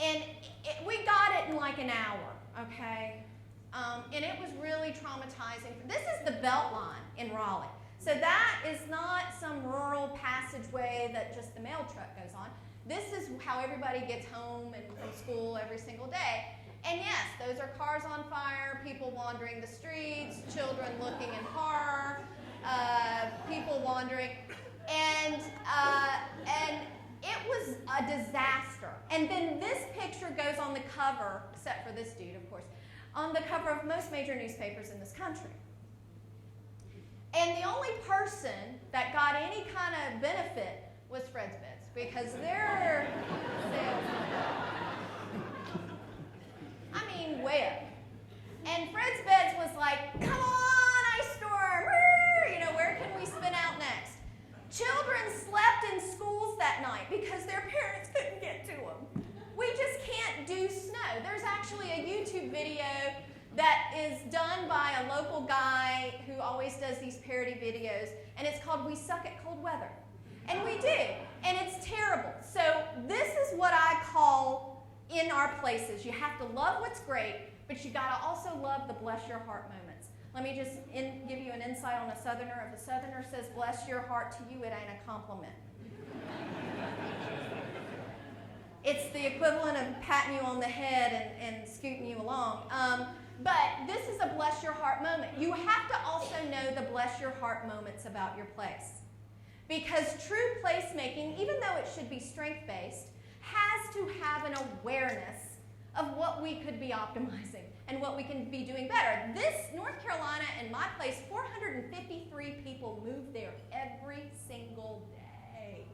and we got it in like an hour, okay? And it was really traumatizing. This is the Beltline in Raleigh. So that is not some rural passageway that just the mail truck goes on. This is how everybody gets home and from school every single day. And yes, those are cars on fire, people wandering the streets, children looking in horror, people wandering. And it was a disaster. And then this picture goes on the cover, except for this dude, of course, on the cover of most major newspapers in this country. And the only person that got any kind of benefit was Fred's Beds, because their sales went up. I mean, way up. And Fred's Beds was like, come on, ice storm, where can we spin out next? Children slept in schools that night because their parents couldn't get to them. We just can't do snow. There's actually a YouTube video that is done by a local guy who always does these parody videos, and it's called We Suck at Cold Weather. And we do, and it's terrible. So this is what I call in our places. You have to love what's great, but you gotta also love the bless your heart moments. Let me just give you an insight on a Southerner. If a Southerner says bless your heart to you, it ain't a compliment. It's the equivalent of patting you on the head and scooting you along. But this is a bless your heart moment. You have to also know the bless your heart moments about your place. Because true placemaking, even though it should be strength-based, has to have an awareness of what we could be optimizing and what we can be doing better. This, North Carolina and my place, 453 people move there every single day.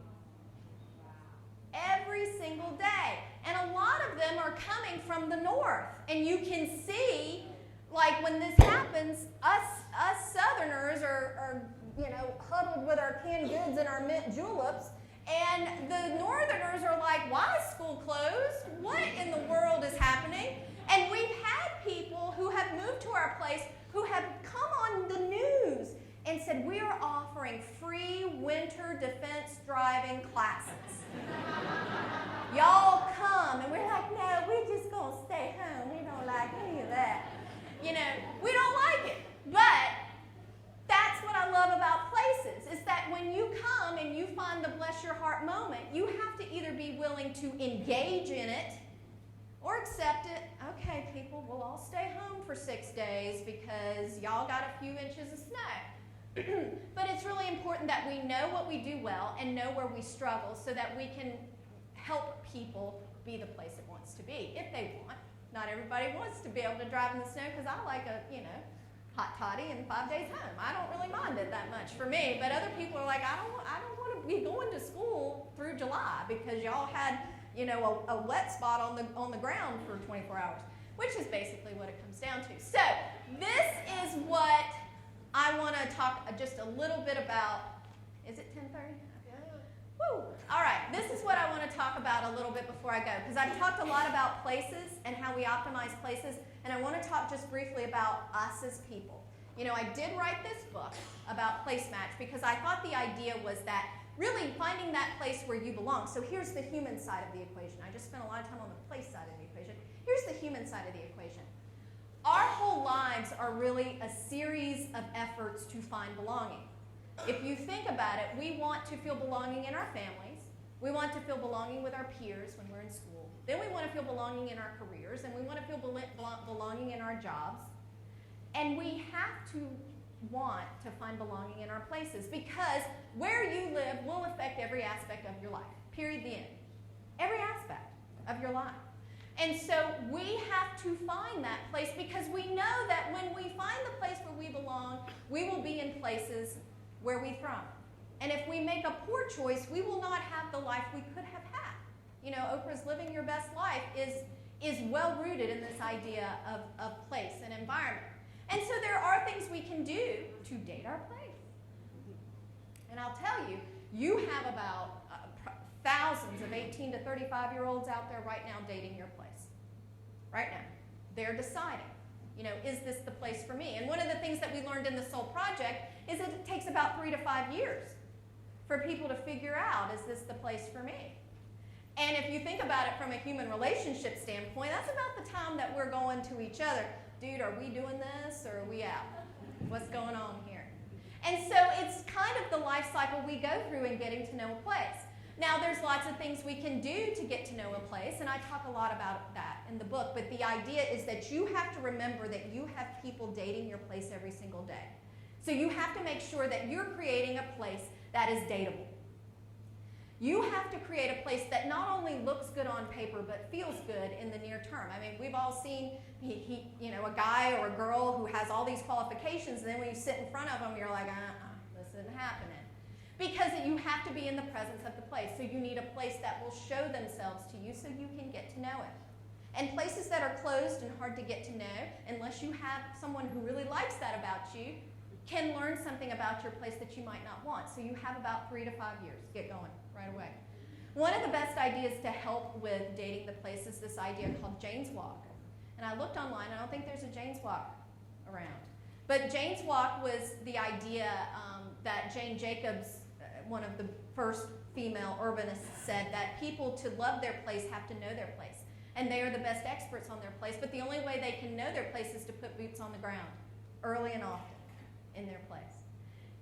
Every single day. And a lot of them are coming from the north. And you can see, like when this happens, us Southerners are huddled with our canned goods and our mint juleps. And the Northerners are like, why is school closed? What in the world is happening? And we've had people who have moved to our place who have come on the news and said, we are offering free winter defense driving classes. Y'all come. And we're like, no, we're just going to stay home. We don't like any of that. We don't like it. But that's what I love about places, is that when you come and you find the bless your heart moment, you have to either be willing to engage in it or accept it. Okay, people, we'll all stay home for 6 days because y'all got a few inches of snow. But it's really important that we know what we do well and know where we struggle so that we can help people be the place it wants to be, if they want. Not everybody wants to be able to drive in the snow because I like a, hot toddy and 5 days home. I don't really mind it that much for me, but other people are like, I don't want to be going to school through July because y'all had, a wet spot on the ground for 24 hours, which is basically what it comes down to. So this is what I want to talk just a little bit about. Is it 10:30? Woo! All right, this is what I want to talk about a little bit before I go, because I've talked a lot about places and how we optimize places, and I want to talk just briefly about us as people. I did write this book about place match because I thought the idea was that really finding that place where you belong. So here's the human side of the equation. I just spent a lot of time on the place side of the equation. Here's the human side of the equation. Our whole lives are really a series of efforts to find belonging. If you think about it, we want to feel belonging in our families. We want to feel belonging with our peers when we're in school. Then we want to feel belonging in our careers, and we want to feel belonging in our jobs. And we have to want to find belonging in our places because where you live will affect every aspect of your life, period, the end. Every aspect of your life. And so we have to find that place because we know that when we find the place where we belong, we will be in places where we thrive. And if we make a poor choice, we will not have the life we could have had. Oprah's Living Your Best Life is well rooted in this idea of place and environment. And so there are things we can do to date our place. And I'll tell you, you have about thousands of 18 to 35-year-olds out there right now dating your place. Right now. They're deciding, is this the place for me? And one of the things that we learned in the Soul Project is that it takes about 3 to 5 years for people to figure out, is this the place for me? And if you think about it from a human relationship standpoint, that's about the time that we're going to each other. Dude, are we doing this or are we out? What's going on here? And so it's kind of the life cycle we go through in getting to know a place. Now, there's lots of things we can do to get to know a place, and I talk a lot about that in the book, but the idea is that you have to remember that you have people dating your place every single day. So you have to make sure that you're creating a place that is dateable. You have to create a place that not only looks good on paper, but feels good in the near term. I mean, we've all seen a guy or a girl who has all these qualifications, and then when you sit in front of them, you're like, this isn't happening. Because you have to be in the presence of the place. So you need a place that will show themselves to you so you can get to know it. And places that are closed and hard to get to know, unless you have someone who really likes that about you, can learn something about your place that you might not want. So you have about 3 to 5 years. Get going right away. One of the best ideas to help with dating the place is this idea called Jane's Walk. And I looked online. I don't think there's a Jane's Walk around. But Jane's Walk was the idea that Jane Jacobs, one of the first female urbanists, said that people to love their place have to know their place. And they are the best experts on their place, but the only way they can know their place is to put boots on the ground early and often in their place.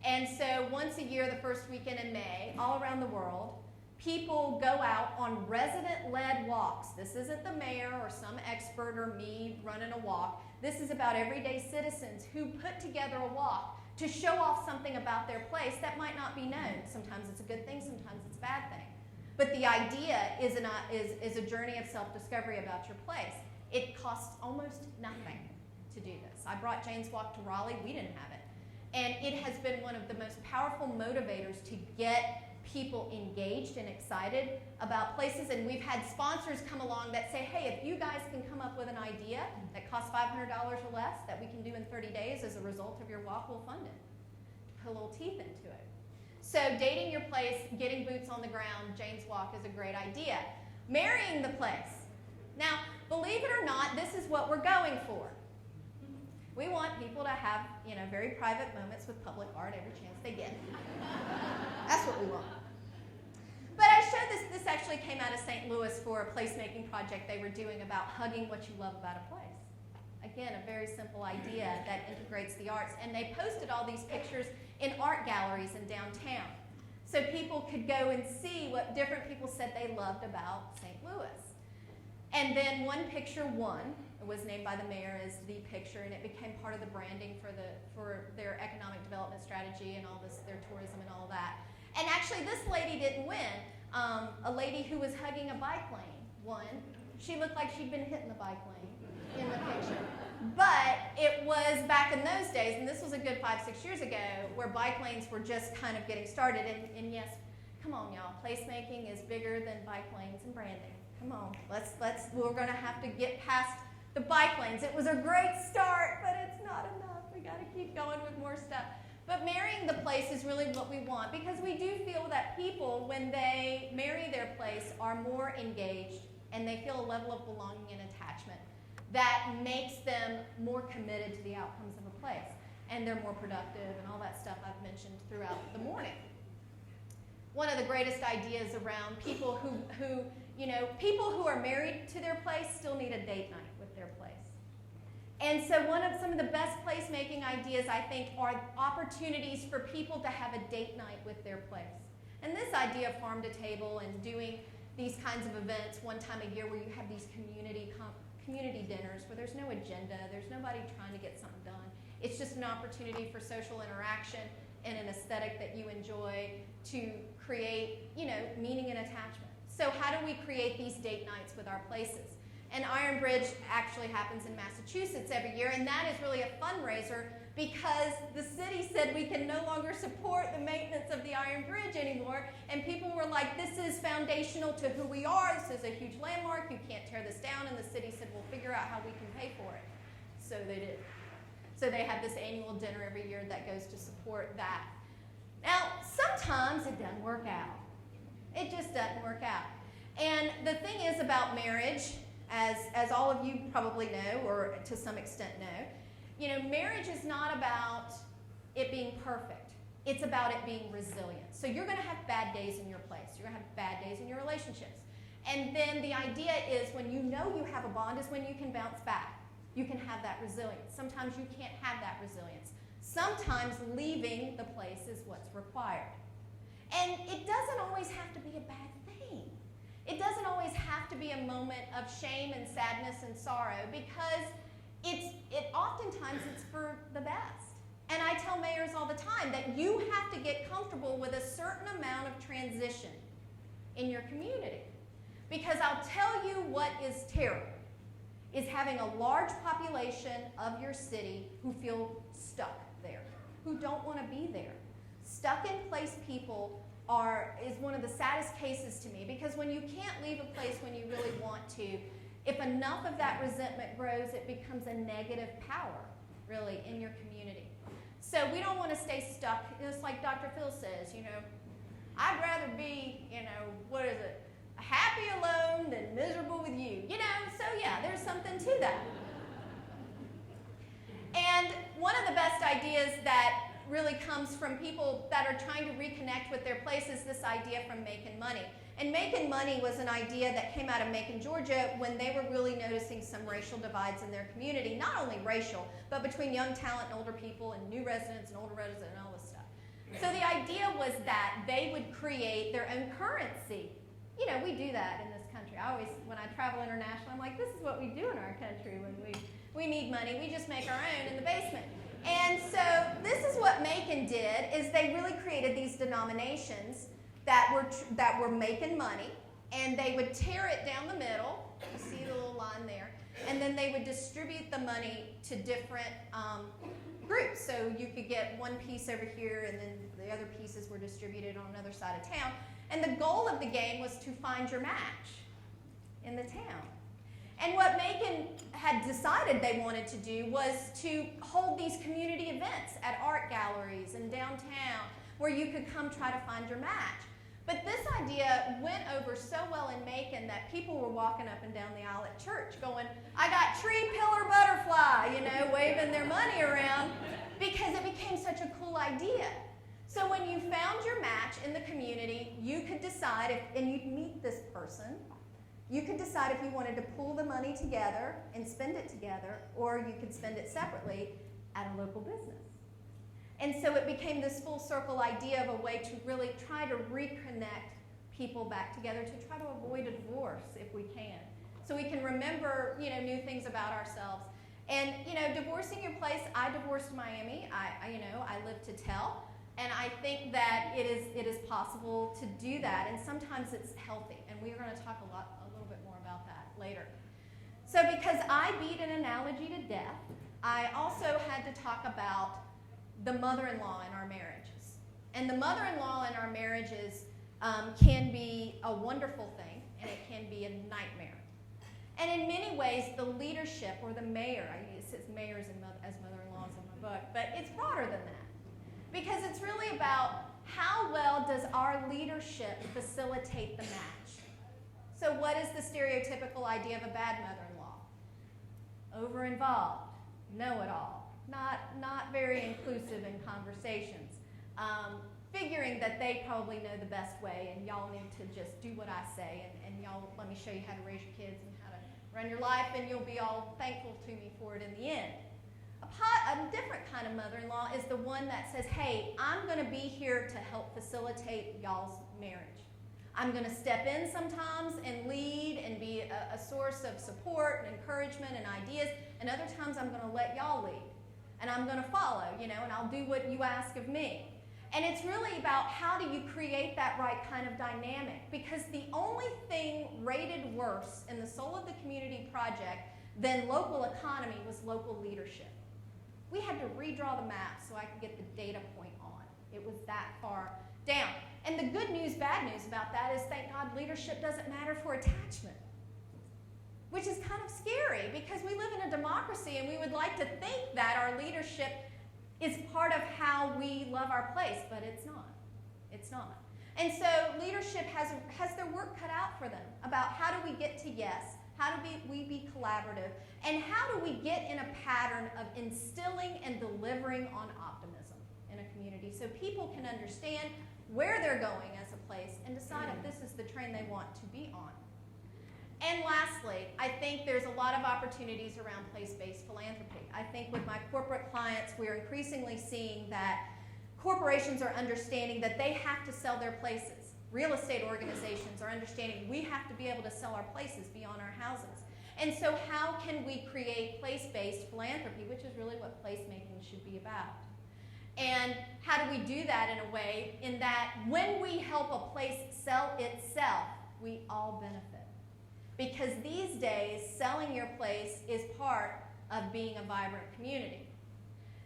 And so once a year, the first weekend in May, all around the world, people go out on resident-led walks. This isn't the mayor or some expert or me running a walk. This is about everyday citizens who put together a walk to show off something about their place that might not be known. Sometimes it's a good thing, sometimes it's a bad thing. But the idea is a journey of self-discovery about your place. It costs almost nothing to do this. I brought Jane's Walk to Raleigh. We didn't have it. And it has been one of the most powerful motivators to get people engaged and excited about places. And we've had sponsors come along that say, hey, if you guys can come up with an idea that costs $500 or less that we can do in 30 days as a result of your walk, we'll fund it. Put a little teeth into it. So dating your place, getting boots on the ground, Jane's Walk is a great idea. Marrying the place. Now, believe it or not, this is what we're going for. We want people to have, very private moments with public art every chance they get. That's what we want. But I showed this. This actually came out of St. Louis for a placemaking project they were doing about hugging what you love about a place. Again, a very simple idea that integrates the arts. And they posted all these pictures in art galleries in downtown. So people could go and see what different people said they loved about St. Louis. And then one picture won. It was named by the mayor as the picture, and it became part of the branding for their economic development strategy and all this, their tourism and all that. And actually, this lady didn't win. A lady who was hugging a bike lane won. She looked like she'd been hitting the bike lane in the picture. But it was back in those days, and this was a good 5-6 years ago, where bike lanes were just kind of getting started. And yes, come on, y'all, placemaking is bigger than bike lanes and branding. Come on, we're going to have to get past the bike lanes. It was a great start, but it's not enough. We got to keep going with more stuff. But marrying the place is really what we want, because we do feel that people, when they marry their place, are more engaged and they feel a level of belonging and attachment that makes them more committed to the outcomes of a place. And they're more productive and all that stuff I've mentioned throughout the morning. One of the greatest ideas around people people who are married to their place still need a date night with their place. And so some of the best placemaking ideas, I think, are opportunities for people to have a date night with their place. And this idea of farm to table and doing these kinds of events one time a year where you have these community dinners where there's no agenda, there's nobody trying to get something done. It's just an opportunity for social interaction and an aesthetic that you enjoy to create, meaning and attachment. So how do we create these date nights with our places? And Iron Bridge actually happens in Massachusetts every year, and that is really a fundraiser because the city said we can no longer support the maintenance of the Iron Bridge anymore, and people were like, this is foundational to who we are, this is a huge landmark, you can't tear this down, and the city said, we'll figure out how we can pay for it. So they did. So they have this annual dinner every year that goes to support that. Now, sometimes it doesn't work out. It just doesn't work out. And the thing is about marriage, as all of you probably know, or to some extent know, marriage is not about it being perfect. It's about it being resilient. So you're going to have bad days in your place. You're going to have bad days in your relationships. And then the idea is when you know you have a bond is when you can bounce back. You can have that resilience. Sometimes you can't have that resilience. Sometimes leaving the place is what's required. And it doesn't always have to be a bad thing. It doesn't always have to be a moment of shame and sadness and sorrow, because oftentimes it's for the best. And I tell mayors all the time that you have to get comfortable with a certain amount of transition in your community. Because I'll tell you what is terrible, is having a large population of your city who feel stuck there, who don't want to be there. Stuck in place people is one of the saddest cases to me, because when you can't leave a place when you really want to, if enough of that resentment grows, it becomes a negative power, really, in your community. So we don't want to stay stuck. It's like Dr. Phil says, I'd rather be, happy alone than miserable with you. So yeah, there's something to that. And one of the best ideas that really comes from people that are trying to reconnect with their place is this idea from Making Money. And Making Money was an idea that came out of Macon, Georgia, when they were really noticing some racial divides in their community, not only racial, but between young talent and older people and new residents and older residents and all this stuff. So the idea was that they would create their own currency. We do that in this country. When I travel international, I'm like, this is what we do in our country when we need money. We just make our own in the basement. And so this is what Macon did, is they really created these denominations that were making money, and they would tear it down the middle. You see the little line there. And then they would distribute the money to different groups. So you could get one piece over here, and then the other pieces were distributed on another side of town. And the goal of the game was to find your match in the town. And what Macon had decided they wanted to do was to hold these community events at art galleries and downtown where you could come try to find your match. But this idea went over so well in Macon that people were walking up and down the aisle at church going, I got tree pillar butterfly, waving their money around, because it became such a cool idea. So when you found your match in the community, you could decide, and you'd meet this person, you could decide if you wanted to pool the money together and spend it together, or you could spend it separately at a local business. And so it became this full circle idea of a way to really try to reconnect people back together, to try to avoid a divorce if we can. So we can remember, new things about ourselves. And, divorcing your place, I divorced Miami. I live to tell. And I think that it is possible to do that, and sometimes it's healthy. And we're going to talk a little bit more about that later. So because I beat an analogy to death, I also had to talk about the mother-in-law in our marriages. And the mother-in-law in our marriages can be a wonderful thing, and it can be a nightmare. And in many ways, the leadership, or the mayor, it says mayors as mother-in-laws in my book, but it's broader than that. Because it's really about how well does our leadership facilitate the match. So what is the stereotypical idea of a bad mother-in-law? Over-involved, know-it-all, not very inclusive in conversations, figuring that they probably know the best way, and y'all need to just do what I say, and y'all let me show you how to raise your kids and how to run your life, and you'll be all thankful to me for it in the end. A different kind of mother-in-law is the one that says, hey, I'm going to be here to help facilitate y'all's marriage. I'm going to step in sometimes and lead and be a source of support and encouragement and ideas, and other times I'm going to let y'all lead. And I'm going to follow, and I'll do what you ask of me. And it's really about how do you create that right kind of dynamic, because the only thing rated worse in the Soul of the Community project than local economy was local leadership. We had to redraw the map so I could get the data point on. It was that far down. And the good news, bad news about that is, thank God, leadership doesn't matter for attachment, which is kind of scary, because we live in a democracy and we would like to think that our leadership is part of how we love our place, but it's not. It's not. And so leadership has their work cut out for them about how do we get to yes, how do we be collaborative, and how do we get in a pattern of instilling and delivering on optimism in a community so people can understand where they're going as a place and decide if this is the train they want to be on. And lastly, I think there's a lot of opportunities around place-based philanthropy. I think with my corporate clients, we're increasingly seeing that corporations are understanding that they have to sell their places. real estate organizations are understanding we have to be able to sell our places beyond our houses. And so how can we create place-based philanthropy, which is really what placemaking should be about? And how do we do that in a way in that when we help a place sell itself, we all benefit? Because these days, selling your place is part of being a vibrant community.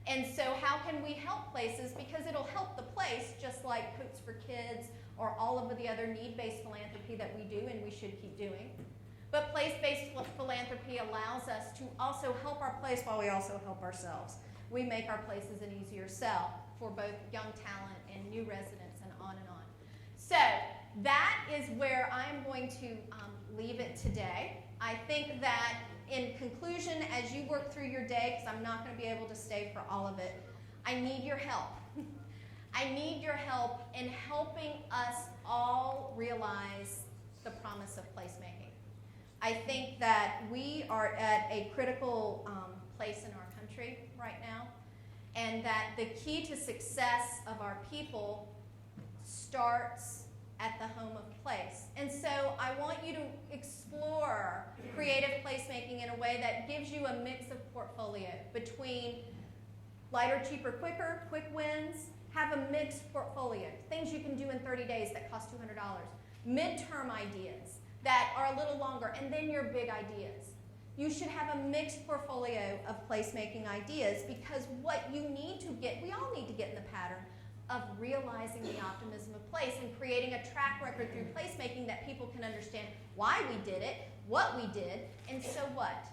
And so how can we help places? Because it'll help the place, just like Coats for Kids or all of the other need-based philanthropy that we do and we should keep doing. But place-based philanthropy allows us to also help our place while we also help ourselves. We make our places an easier sell for both young talent and new residents and on and on. So that is where I am going to leave it today. I think that in conclusion, as you work through your day, because I'm not going to be able to stay for all of it, I need your help. I need your help in helping us all realize the promise of placemaking. I think that we are at a critical place in our country right now, and that the key to success of our people starts at the home of place. And so I want you to explore creative placemaking in a way that gives you a mix of portfolio between lighter, cheaper, quicker, quick wins. Have a mixed portfolio, things you can do in 30 days that cost $200, midterm ideas that are a little longer, and then your big ideas. You should have a mixed portfolio of placemaking ideas, because what you need to get, we all need to get in the pattern of realizing the optimism of place and creating a track record through placemaking that people can understand why we did it, what we did, and so what.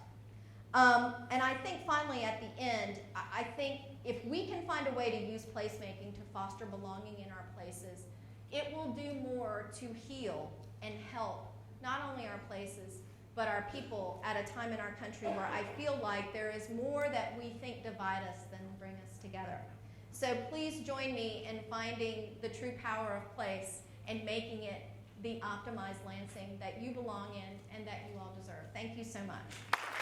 And I think finally at the end, I think if we can find a way to use placemaking to foster belonging in our places, it will do more to heal and help not only our places, but our people at a time in our country where I feel like there is more that we think divide us than bring us together. So please join me in finding the true power of place and making it the optimized Lansing that you belong in and that you all deserve. Thank you so much.